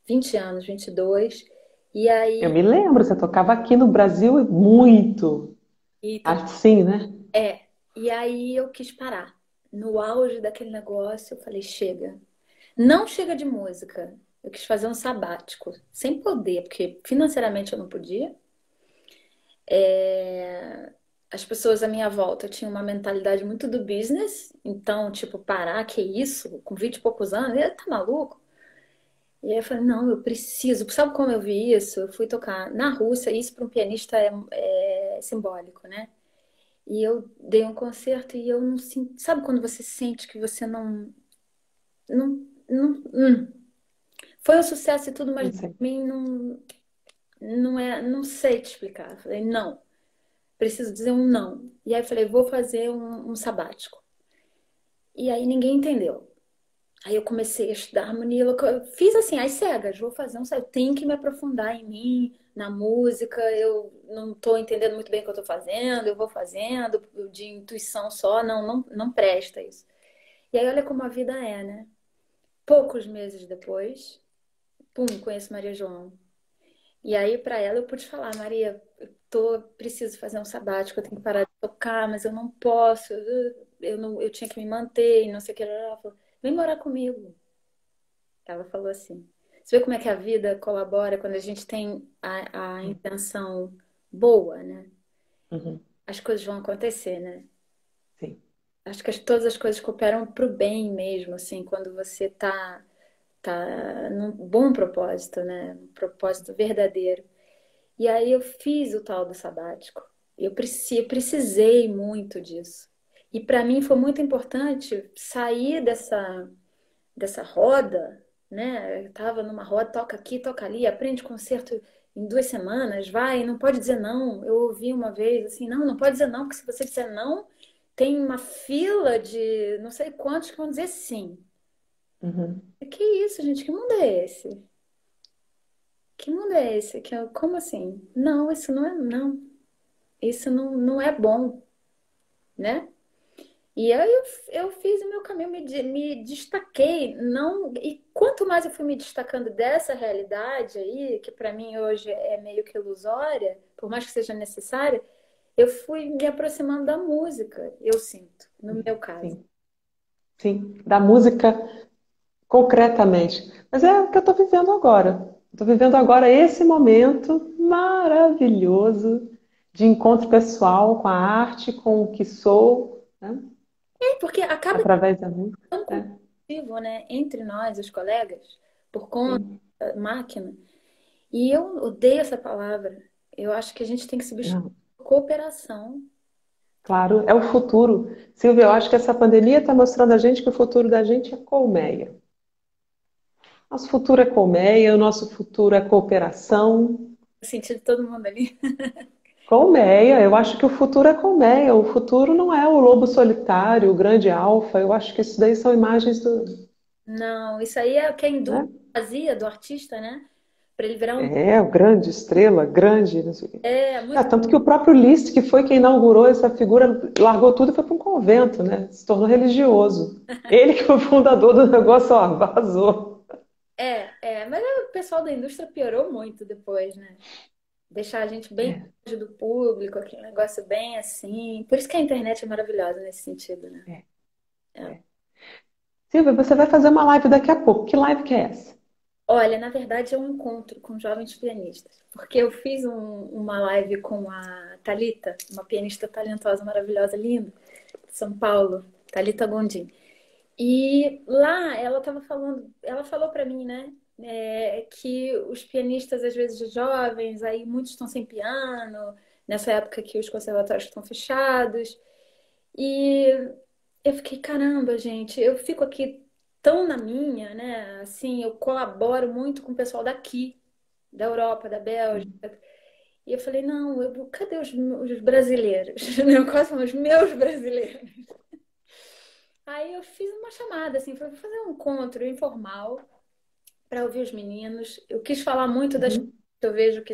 20 anos, 22. E eu aí, me lembro, você tocava aqui no Brasil muito. e Assim, né? É, e aí eu quis parar. No auge daquele negócio, eu falei, chega. Não chega de música. Eu quis fazer um sabático, sem poder, porque financeiramente eu não podia. É, As pessoas à minha volta tinham uma mentalidade muito do business, então, tipo, parar, que isso? Com 20 e poucos anos, ele tá maluco? E aí eu falei, não, eu preciso. Sabe como eu vi isso? Eu fui tocar na Rússia, e isso para um pianista é simbólico, né? E eu dei um concerto e eu não senti. Sabe quando você sente que você não. Foi um sucesso e tudo, mas Não pra sei. mim não sei te explicar. Eu falei, não, preciso dizer um não. E aí eu falei, vou fazer um sabático. E aí ninguém entendeu. Aí eu comecei a estudar harmonia, eu fiz assim, às cegas, vou fazer um, eu tenho que me aprofundar em mim, na música, eu não estou entendendo muito bem o que eu estou fazendo, eu vou fazendo de intuição só, não presta isso. E aí olha como a vida é, né? Poucos meses depois, pum, conheço Maria João. E aí para ela eu pude falar, Maria, preciso fazer um sabático, eu tenho que parar de tocar, mas eu não posso, eu tinha que me manter, e não sei o que. Ela falou, vem morar comigo. Ela falou assim. Você vê como é que a vida colabora quando a gente tem a intenção boa, né? Uhum, As coisas vão acontecer, né? sim. Acho que todas as coisas cooperam pro bem mesmo, assim, quando você tá num bom propósito, né? Um propósito verdadeiro. E aí eu fiz o tal do sabático. Eu precisei muito disso. E para mim foi muito importante sair dessa roda, né? Eu tava numa roda, toca aqui, toca ali, aprende concerto em 2 semanas, vai, não pode dizer não. Eu ouvi uma vez assim, não pode dizer não, porque se você disser não, tem uma fila de não sei quantos que vão dizer sim. Uhum. Que isso, gente? Que mundo é esse? Que mundo é esse? Como assim? Não, isso não é, não. Isso não é bom, né? E aí eu fiz o meu caminho, me destaquei, não, e quanto mais eu fui me destacando dessa realidade aí, que para mim hoje é meio que ilusória, por mais que seja necessária, eu fui me aproximando da música, eu sinto, no meu caso. Sim, sim. Da música concretamente. Mas é o que eu estou vivendo agora. Estou vivendo agora esse momento maravilhoso de encontro pessoal com a arte, com o que sou, né? Porque acaba Através da música. tão É, competitivo, né, entre nós, os colegas, por conta sim. da máquina, e eu odeio essa palavra. Eu acho que a gente tem que substituir Não, cooperação. claro, é o futuro. Silvia, eu acho que essa pandemia está mostrando a gente que o futuro da gente é colmeia. Nosso futuro é colmeia, o nosso futuro é cooperação. No sentido de todo mundo ali. Colmeia, eu acho que o futuro é colmeia. O futuro não é o lobo solitário, o grande alfa. Eu acho que isso daí são imagens do, Não, isso aí é o que a indústria né? fazia do artista, né? Para ele virar um. É, o grande estrela, grande, não sei o quê. Ah, Muito. tanto que o próprio Liszt, que foi quem inaugurou essa figura, largou tudo e foi para um convento, né? Se tornou religioso. Ele que foi o fundador do negócio, ó, vazou. Mas o pessoal da indústria piorou muito depois, né? Deixar a gente bem É, longe do público, aquele negócio bem assim. Por isso que a internet é maravilhosa nesse sentido, né? é, É. é. Silvia, você vai fazer uma live daqui a pouco. Que live que é essa? Olha, na verdade é um encontro com jovens pianistas, porque eu fiz uma live com a Thalita, uma pianista talentosa, maravilhosa, linda, de São Paulo, Thalita Gondim. E lá ela estava falando, ela falou para mim, né, que os pianistas às vezes jovens, aí muitos estão sem piano, nessa época que os conservatórios estão fechados. E eu fiquei, caramba, gente, eu fico aqui tão na minha, né? Assim, eu colaboro muito com o pessoal daqui, da Europa, da Bélgica. E eu falei, não, cadê os brasileiros? Eu quase falo, os meus brasileiros. Aí eu fiz uma chamada, assim, para fazer um encontro informal para ouvir os meninos. Eu quis falar muito das coisas Uhum. que eu vejo que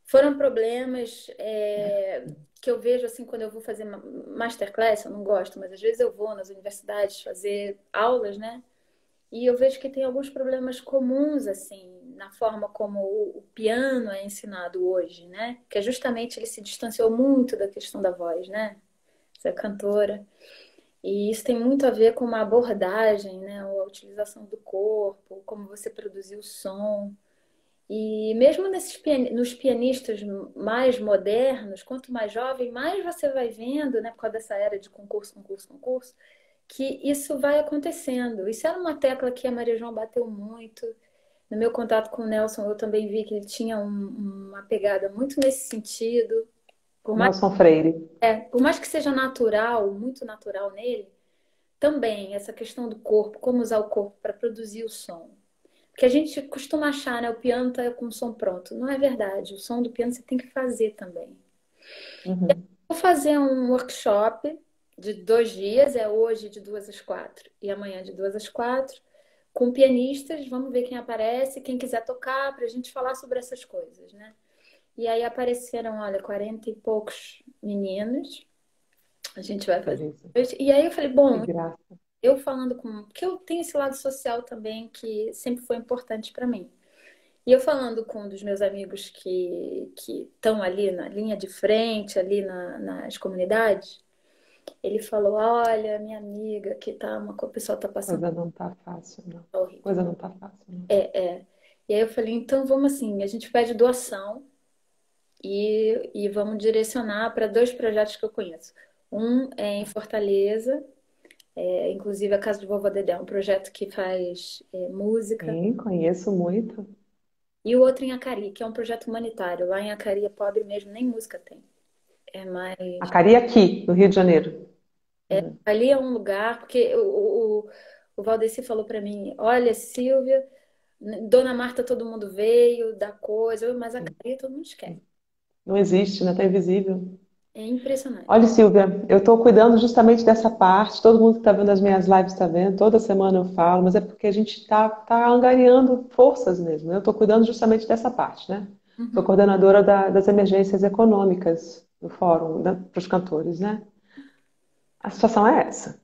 foram problemas que eu vejo assim quando eu vou fazer masterclass, eu não gosto, mas às vezes eu vou nas universidades fazer aulas, né? E eu vejo que tem alguns problemas comuns, assim, na forma como o piano é ensinado hoje, né? Que é justamente ele se distanciou muito da questão da voz, né? Você é cantora. E isso tem muito a ver com uma abordagem, né? A utilização do corpo, como você produzir o som. E mesmo nos pianistas mais modernos, quanto mais jovem, mais você vai vendo, né? Por causa dessa era de concurso, concurso, concurso, que isso vai acontecendo. Isso era uma tecla que a Maria João bateu muito. No meu contato com o Nelson, eu também vi que ele tinha uma pegada muito nesse sentido. Por mais, Nelson Freire. por mais que seja natural, muito natural nele, também essa questão do corpo, como usar o corpo para produzir o som. Porque a gente costuma achar, né, o piano tá com o som pronto. Não é verdade. O som do piano você tem que fazer também. Uhum. Vou fazer um workshop de 2 dias, é hoje de 2 às 4 e amanhã de 2 às 4, com pianistas. Vamos ver quem aparece, quem quiser tocar, para a gente falar sobre essas coisas, né? E aí apareceram, olha, 40 e poucos meninos. A gente vai fazer. Beleza. E aí eu falei, Que bom, graça. eu falando com. Porque eu tenho esse lado social também que sempre foi importante para mim. E eu falando com um dos meus amigos que estão ali na linha de frente, ali nas comunidades, ele falou: Olha, minha amiga, que tá o pessoal tá passando Coisa não tá fácil, não. por horrível. Coisa não tá fácil, não. É. E aí eu falei: Então vamos assim, a gente pede doação e vamos direcionar para 2 projetos que eu conheço. Um é em Fortaleza, inclusive a Casa de Vovó Dedé, é um projeto que faz música. Sim, conheço muito. E o outro em Acari, que é um projeto humanitário. Lá em Acari é pobre mesmo, nem música tem. É mais. A Cari aqui, no Rio de Janeiro. Uhum. Ali é um lugar, porque o Valdeci falou para mim: Olha, Silvia, Dona Marta, todo mundo veio, dá coisa, mas a Acari todo mundo esquece. Não existe, né? Tá invisível. É impressionante. Olha, Silvia, eu estou cuidando justamente dessa parte. Todo mundo que está vendo as minhas lives está vendo. Toda semana eu falo, mas é porque a gente está angariando forças mesmo, né? Eu estou cuidando justamente dessa parte, né? Sou Uhum. coordenadora das emergências econômicas do Fórum para os cantores, né? A situação é essa.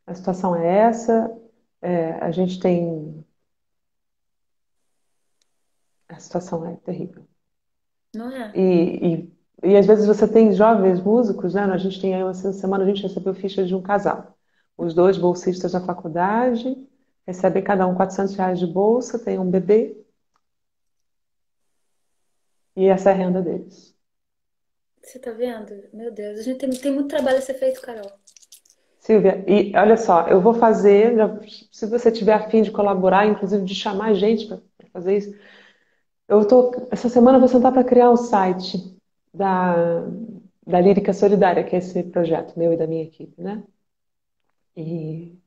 A situação é essa. A gente tem. A situação é terrível. Não é? E às vezes você tem jovens músicos, né? A gente tem aí, essa semana a gente recebeu fichas de um casal. Os dois bolsistas na faculdade, recebem cada um R$ 400 de bolsa, tem um bebê, e essa é a renda deles. Você tá vendo? Meu Deus, a gente tem muito trabalho a ser feito, Carol. Silvia, e olha só, eu vou fazer, se você tiver a fim de colaborar, inclusive de chamar gente para fazer isso, essa semana eu vou sentar para criar um site da Lírica Solidária, que é esse projeto meu e da minha equipe, né? E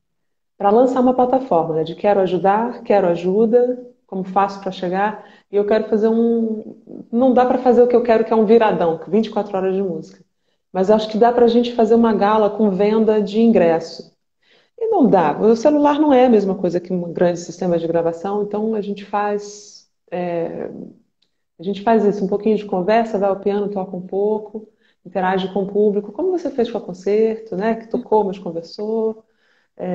para lançar uma plataforma, né, de quero ajudar, quero ajuda, como faço para chegar, e eu quero fazer um. Não dá para fazer o que eu quero, que é um viradão, 24 horas de música. Mas acho que dá para a gente fazer uma gala com venda de ingresso. E não dá. O celular não é a mesma coisa que um grande sistema de gravação, então a gente faz isso, um pouquinho de conversa, vai ao piano, toca um pouco, interage com o público, como você fez com o concerto, né? Que tocou, mas conversou.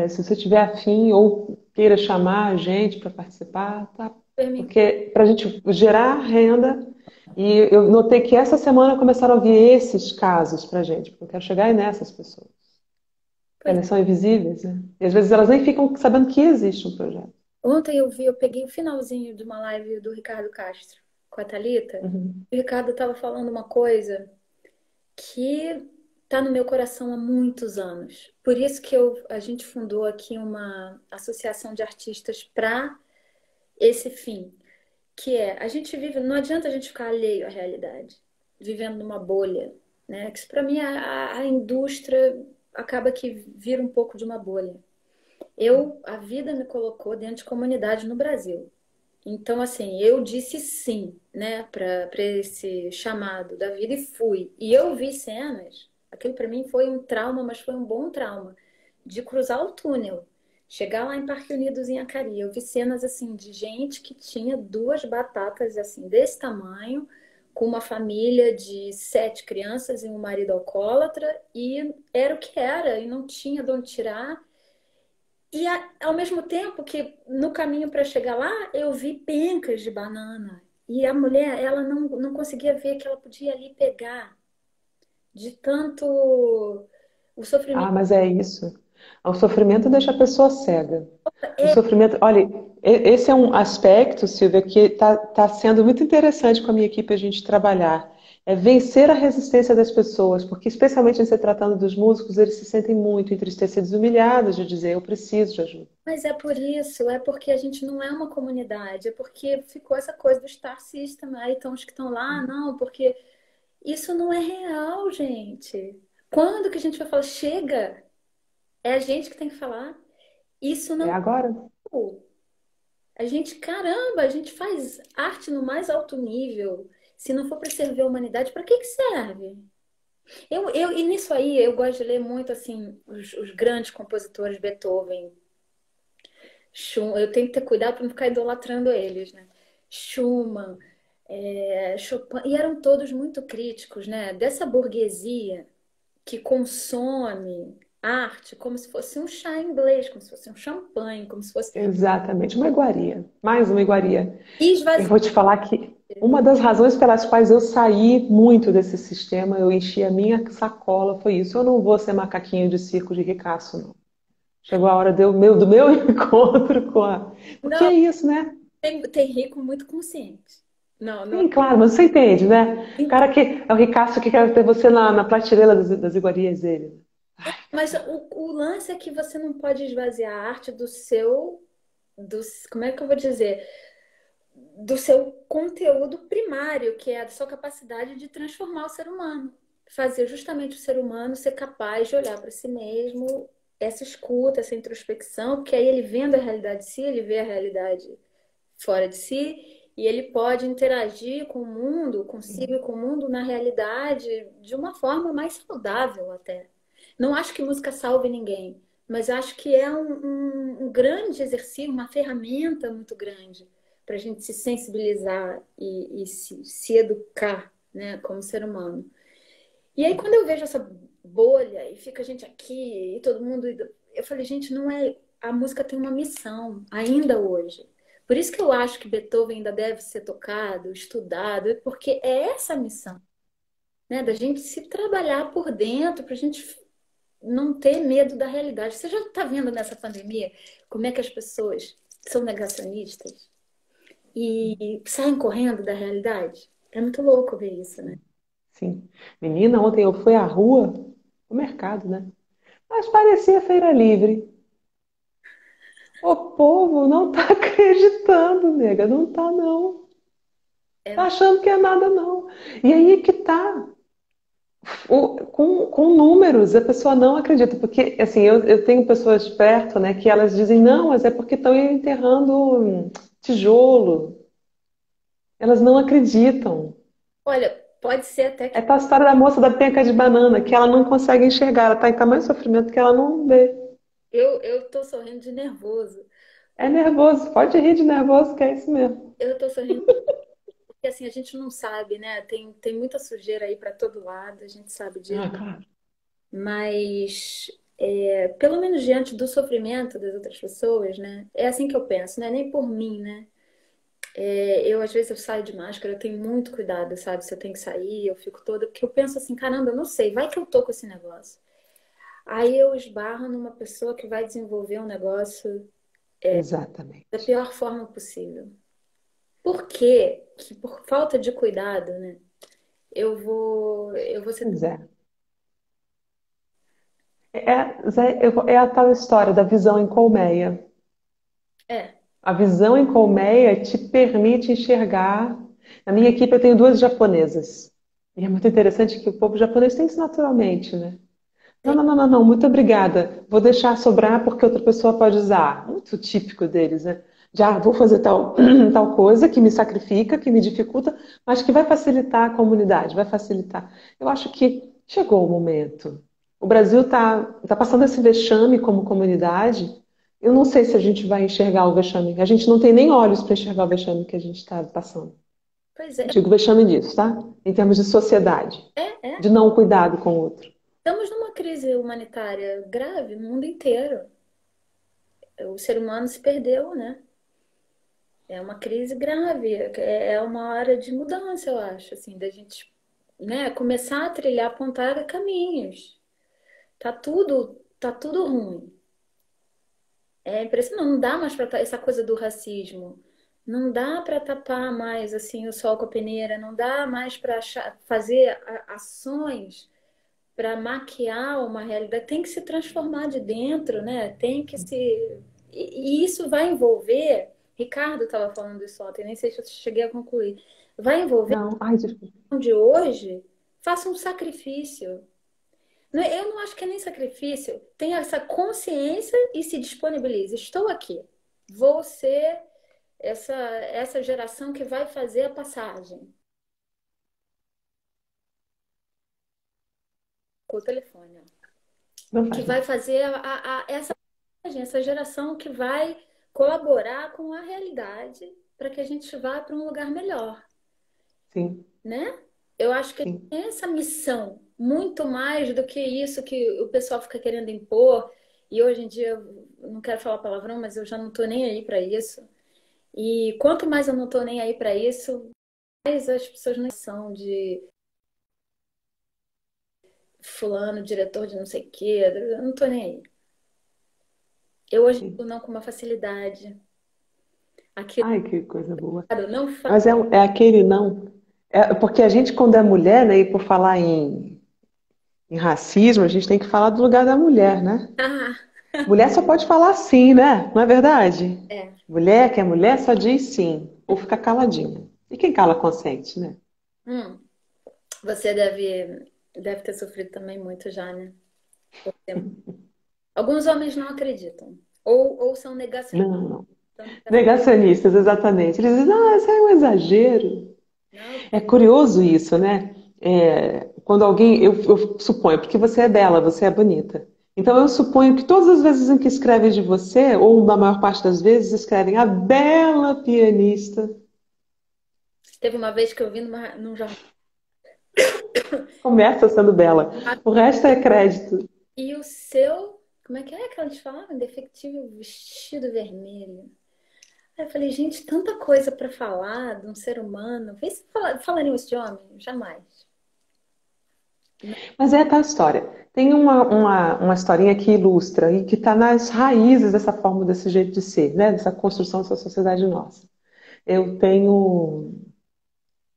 Se você tiver afim ou queira chamar a gente para participar, tá? Permite. Porque para a gente gerar renda, e eu notei que essa semana começaram a vir esses casos para a gente, porque eu quero chegar aí nessas pessoas. Pois Elas são invisíveis, né? E às vezes elas nem ficam sabendo que existe um projeto. Ontem eu peguei o finalzinho de uma live do Ricardo Castro com a Thalita. Uhum. O Ricardo estava falando uma coisa que está no meu coração há muitos anos. Por isso que a gente fundou aqui uma associação de artistas para esse fim, que é a gente vive, não adianta a gente ficar alheio à realidade, vivendo numa bolha, né? Que isso para mim a indústria acaba que vira um pouco de uma bolha. A vida me colocou dentro de comunidade no Brasil. Então, assim, eu disse sim, né, para esse chamado da vida e fui. E eu vi cenas, aquilo para mim foi um trauma, mas foi um bom trauma, de cruzar o túnel, chegar lá em Parque Unidos em Acari. Eu vi cenas assim de gente que tinha duas batatas assim desse tamanho, com uma família de 7 crianças e um marido alcoólatra, e era o que era, e não tinha de onde tirar. E ao mesmo tempo que no caminho para chegar lá, eu vi pencas de banana. E a mulher, ela não conseguia ver que ela podia ali pegar de tanto o Ah, sofrimento. mas é isso. O sofrimento deixa a pessoa cega. O É, sofrimento, olha, esse é um aspecto, Silvia, que está sendo muito interessante com a minha equipe a gente trabalhar. É vencer a resistência das pessoas, porque especialmente em se tratando dos músicos, eles se sentem muito entristecidos e humilhados de dizer eu preciso de ajuda. mas é por isso, é porque a gente não é uma comunidade, é porque ficou essa coisa do Star System, aí então os que estão lá, não, porque isso não é real, gente. Quando que a gente vai falar, chega, é a gente que tem que falar. Isso É não. agora? A gente, caramba, a gente faz arte no mais alto nível. Se não for para servir a humanidade, para que que serve? E nisso aí eu gosto de ler muito assim os grandes compositores, Beethoven, eu tenho que ter cuidado para não ficar idolatrando eles, né? Schumann, Chopin, e eram todos muito críticos, né? Dessa burguesia que consome arte como se fosse um chá inglês, como se fosse um champanhe, como se fosse Exatamente, uma iguaria. Mais uma iguaria. Eu esvaziar. vou te falar que uma das razões pelas quais eu saí muito desse sistema, eu enchi a minha sacola, foi isso. Eu não vou ser macaquinho de circo de ricaço, não. Chegou a hora do meu encontro com a. Porque Não, é isso, né? tem rico muito consciente. Não, não. Sim, claro, mas você entende, né? O cara que é o ricaço que quer ter você na prateleira das iguarias dele. Mas o lance é que você não pode esvaziar a arte do seu, como é que eu vou dizer? Do seu conteúdo primário, que é a sua capacidade de transformar o ser humano. Fazer justamente o ser humano ser capaz de olhar para si mesmo, essa escuta, essa introspecção, porque aí ele vendo a realidade de si, ele vê a realidade fora de si, e ele pode interagir com o mundo, consigo e com o mundo na realidade de uma forma mais saudável até. Não acho que música salve ninguém, mas acho que é um grande exercício, uma ferramenta muito grande para a gente se sensibilizar e se educar, né, como ser humano. E aí, quando eu vejo essa bolha e fica a gente aqui e todo mundo. Eu falei, gente, não é. A música tem uma missão, ainda hoje. Por isso que eu acho que Beethoven ainda deve ser tocado, estudado, porque é essa a missão, né? Da gente se trabalhar por dentro, para a gente não ter medo da realidade. Você já está vendo nessa pandemia como é que as pessoas são negacionistas e saem correndo da realidade? É muito louco ver isso, né? Sim. Menina, ontem eu fui à rua, o mercado, né? Mas parecia feira livre. O povo não tá acreditando, nega. Não tá, não. Tá É, achando que é nada, não. E aí que tá. Com números, a pessoa não acredita. Porque, assim, eu tenho pessoas perto, né, que elas dizem, não, mas é porque estão enterrando tijolo. Elas não acreditam. olha, pode ser até É que tal história da moça da penca de banana, que ela não consegue enxergar. Ela tá em tamanho sofrimento que ela não vê. eu tô sorrindo de nervoso. É nervoso. Pode rir de nervoso, que é isso mesmo. Eu tô sorrindo porque assim, a gente não sabe, né? Tem muita sujeira aí para todo lado, a gente sabe disso. Ah, claro. Mas pelo menos diante do sofrimento das outras pessoas, né? É assim que eu penso, não é nem por mim, né? Eu às vezes eu saio de máscara, eu tenho muito cuidado, sabe? Se eu tenho que sair, eu fico toda, porque eu penso assim, caramba, eu não sei, vai que eu tô com esse negócio. Aí eu esbarro numa pessoa que vai desenvolver um negócio da Exatamente. pior forma possível. Por quê? Que por falta de cuidado, né? Eu vou ser. Pois é. Zé, é a tal história da visão em colmeia. É, A visão em colmeia te permite enxergar. Na minha equipe eu tenho duas japonesas. E é muito interessante que o povo japonês tem isso naturalmente, né? Não, tem. não, não, não, não, muito obrigada. Vou deixar sobrar porque outra pessoa pode usar. Muito típico deles, né? Já vou fazer tal, tal coisa que me sacrifica, que me dificulta, mas que vai facilitar a comunidade, vai facilitar. Eu acho que chegou o momento. O Brasil tá passando esse vexame como comunidade. Eu não sei se a gente vai enxergar o vexame. A gente não tem nem olhos para enxergar o vexame que a gente está passando. Pois é, Digo vexame disso, tá? Em termos de sociedade, é. de não cuidado com o outro. Estamos numa crise humanitária grave no mundo inteiro. O ser humano se perdeu, né? É uma crise grave, é uma hora de mudança, eu acho, assim, da gente, né, começar a trilhar, apontar caminhos. Tá tudo ruim. É impressionante, não dá mais para essa coisa do racismo. Não dá para tapar mais assim o sol com a peneira, não dá mais para fazer ações para maquiar uma realidade. Tem que se transformar de dentro, né? Tem que se e isso vai envolver. Ricardo estava falando isso ontem, nem sei se eu cheguei a concluir. Vai envolver Não, ai, desculpa. de hoje, faça um sacrifício. Eu não acho que é nem sacrifício. Tenha essa consciência e se disponibilize. Estou aqui. Vou ser essa geração que vai fazer a passagem. Com o telefone, ó. Não Que faz vai mal. fazer essa passagem, essa geração que vai colaborar com a realidade para que a gente vá para um lugar melhor, Sim, né? Eu acho que sim. tem essa missão, muito mais do que isso que o pessoal fica querendo impor. E hoje em dia, eu não quero falar palavrão, mas eu já não estou nem aí para isso. E quanto mais eu não estou nem aí para isso, mais as pessoas não são de fulano, diretor de não sei o quê. Eu não estou nem aí. Eu hoje Sim. não com uma facilidade. Aquilo Ai, que coisa boa. eu não faço. Mas é aquele não. É, porque a gente, quando é mulher, né, e por falar em racismo, a gente tem que falar do lugar da mulher, né? Ah, Mulher só pode falar sim, né? Não é verdade? é. Mulher que é mulher só diz sim, ou fica caladinha. E quem cala consente, né? Hum, você deve ter sofrido também muito já, né? Alguns homens não acreditam. Ou são negacionistas. Não, não. Negacionistas, exatamente. Eles dizem, não, isso é um exagero. Não, É curioso isso, né? Quando alguém, eu suponho, porque você é bela, você é bonita. Então eu suponho que todas as vezes em que escrevem de você, ou na maior parte das vezes, escrevem a bela pianista. teve uma vez que eu vi num jornal. Começa sendo bela. O resto é crédito. E o seu, como é que eles falaram? Defectivo vestido vermelho. Aí eu falei, gente, tanta coisa para falar de um ser humano. Vê se falariam isso de homem? Jamais. Mas é aquela história. Tem uma historinha que ilustra e que está nas raízes dessa forma, desse jeito de ser, né? Dessa construção dessa sociedade nossa. Eu tenho,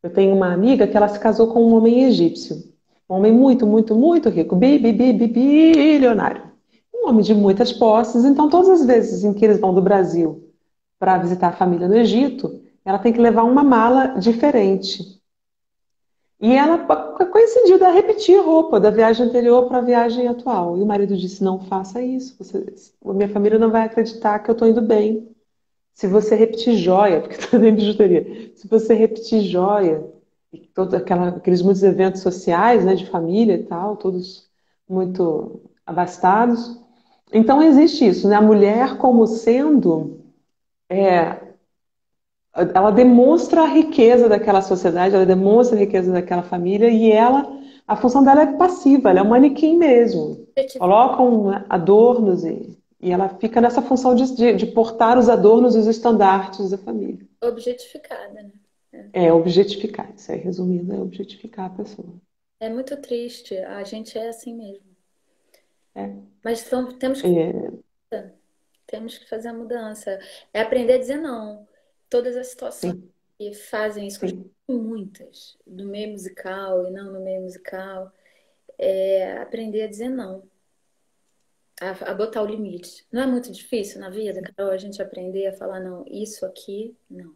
eu tenho uma amiga que ela se casou com um homem egípcio. Um homem muito, muito, muito rico. Bilionário. Um homem de muitas posses. Então, todas as vezes em que eles vão do Brasil para visitar a família no Egito, ela tem que levar uma mala diferente. E ela coincidiu de repetir roupa da viagem anterior para a viagem atual. E o marido disse: não faça isso. A minha família não vai acreditar que eu estou indo bem. Se você repetir joia, porque também bijuteria, se você repetir joia, e aqueles muitos eventos sociais, né, de família e tal, todos muito abastados. Então existe isso, né? A mulher como sendo ela demonstra a riqueza daquela sociedade, ela demonstra a riqueza daquela família e a função dela é passiva, ela é um manequim mesmo. Colocam, né, adornos e ela fica nessa função de portar os adornos e os estandartes da família. Objetificada, né? É objetificar, isso aí resumindo, é objetificar a pessoa. É muito triste. A gente é assim mesmo. É, Mas então, é, temos que fazer a mudança. É aprender a dizer não. Todas as situações sim, que fazem isso, sim. muitas, do meio musical e não no meio musical, é aprender a dizer não. A botar o limite. Não é muito difícil na vida, Carol, a gente aprender a falar não, isso aqui, não.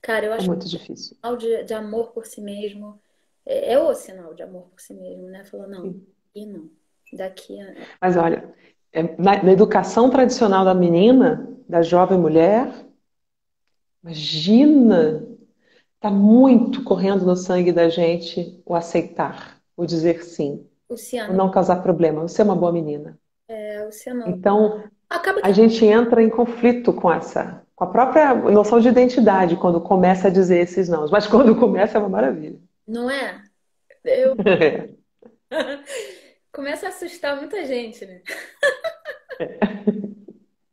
Cara, eu É acho que muito difícil. o sinal de amor por si mesmo é o sinal de amor por si mesmo, né? Falou, não, Sim. e não. Daqui a. Mas olha, na educação tradicional da menina, da jovem mulher, imagina. Está muito correndo no sangue da gente o aceitar, o dizer sim. ou Luciano, não causar problema. Você é uma boa menina. Luciano, Então, acaba a que gente entra em conflito com a própria noção de identidade quando começa a dizer esses nãos. Mas quando começa é uma maravilha. não é? Eu começa a assustar muita gente, né?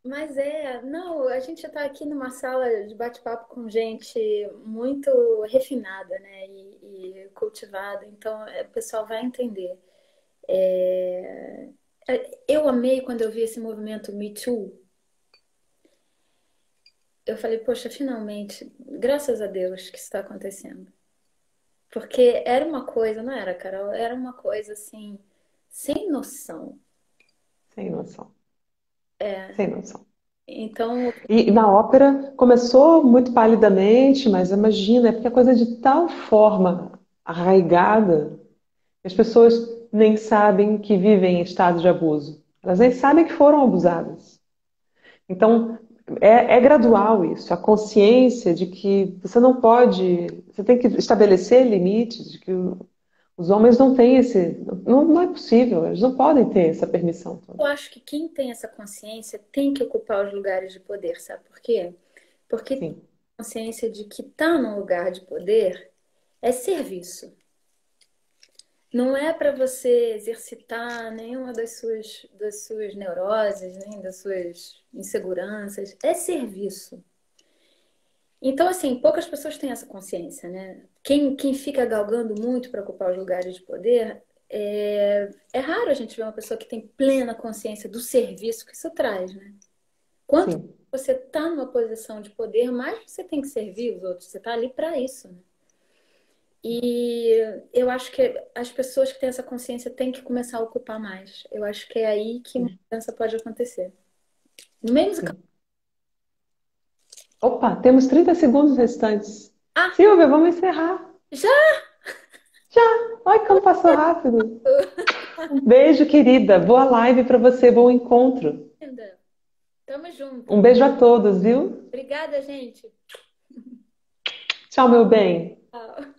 Mas não, a gente está aqui numa sala de bate-papo com gente muito refinada, né? E cultivada, então o pessoal vai entender. É, eu amei quando eu vi esse movimento Me Too. Eu falei, poxa, finalmente, graças a Deus que isso está acontecendo. Porque era uma coisa, não era, Carol? Era uma coisa assim, sem noção. Sem noção. É, Sem noção. então, E na ópera começou muito palidamente, mas imagina, é porque é coisa de tal forma arraigada que as pessoas nem sabem que vivem em estado de abuso. Elas nem sabem que foram abusadas. Então, é gradual isso, a consciência de que você não pode, você tem que estabelecer limites, de que os homens não têm esse, não é possível, eles não podem ter essa permissão toda. eu acho que quem tem essa consciência tem que ocupar os lugares de poder, sabe por quê? Porque tem Sim, consciência de que estar num lugar de poder é serviço. Não é para você exercitar nenhuma das suas neuroses, nem das suas inseguranças. É serviço. Então, assim, poucas pessoas têm essa consciência, né? Quem fica galgando muito para ocupar os lugares de poder, é raro a gente ver uma pessoa que tem plena consciência do serviço que isso traz, né? Quanto sim, você está numa posição de poder, mais você tem que servir os outros. Você está ali para isso, né? E eu acho que as pessoas que têm essa consciência têm que começar a ocupar mais. Eu acho que é aí que uma mudança pode acontecer. No meio musical. sim. Opa, temos 30 segundos restantes. Ah, Silvia, vamos encerrar. já! Já! Ai, como passou rápido. Um beijo, querida. Boa live para você, bom encontro. Linda. Tamo junto. Um beijo a todos, viu? Obrigada, gente. Tchau, meu bem. Tchau.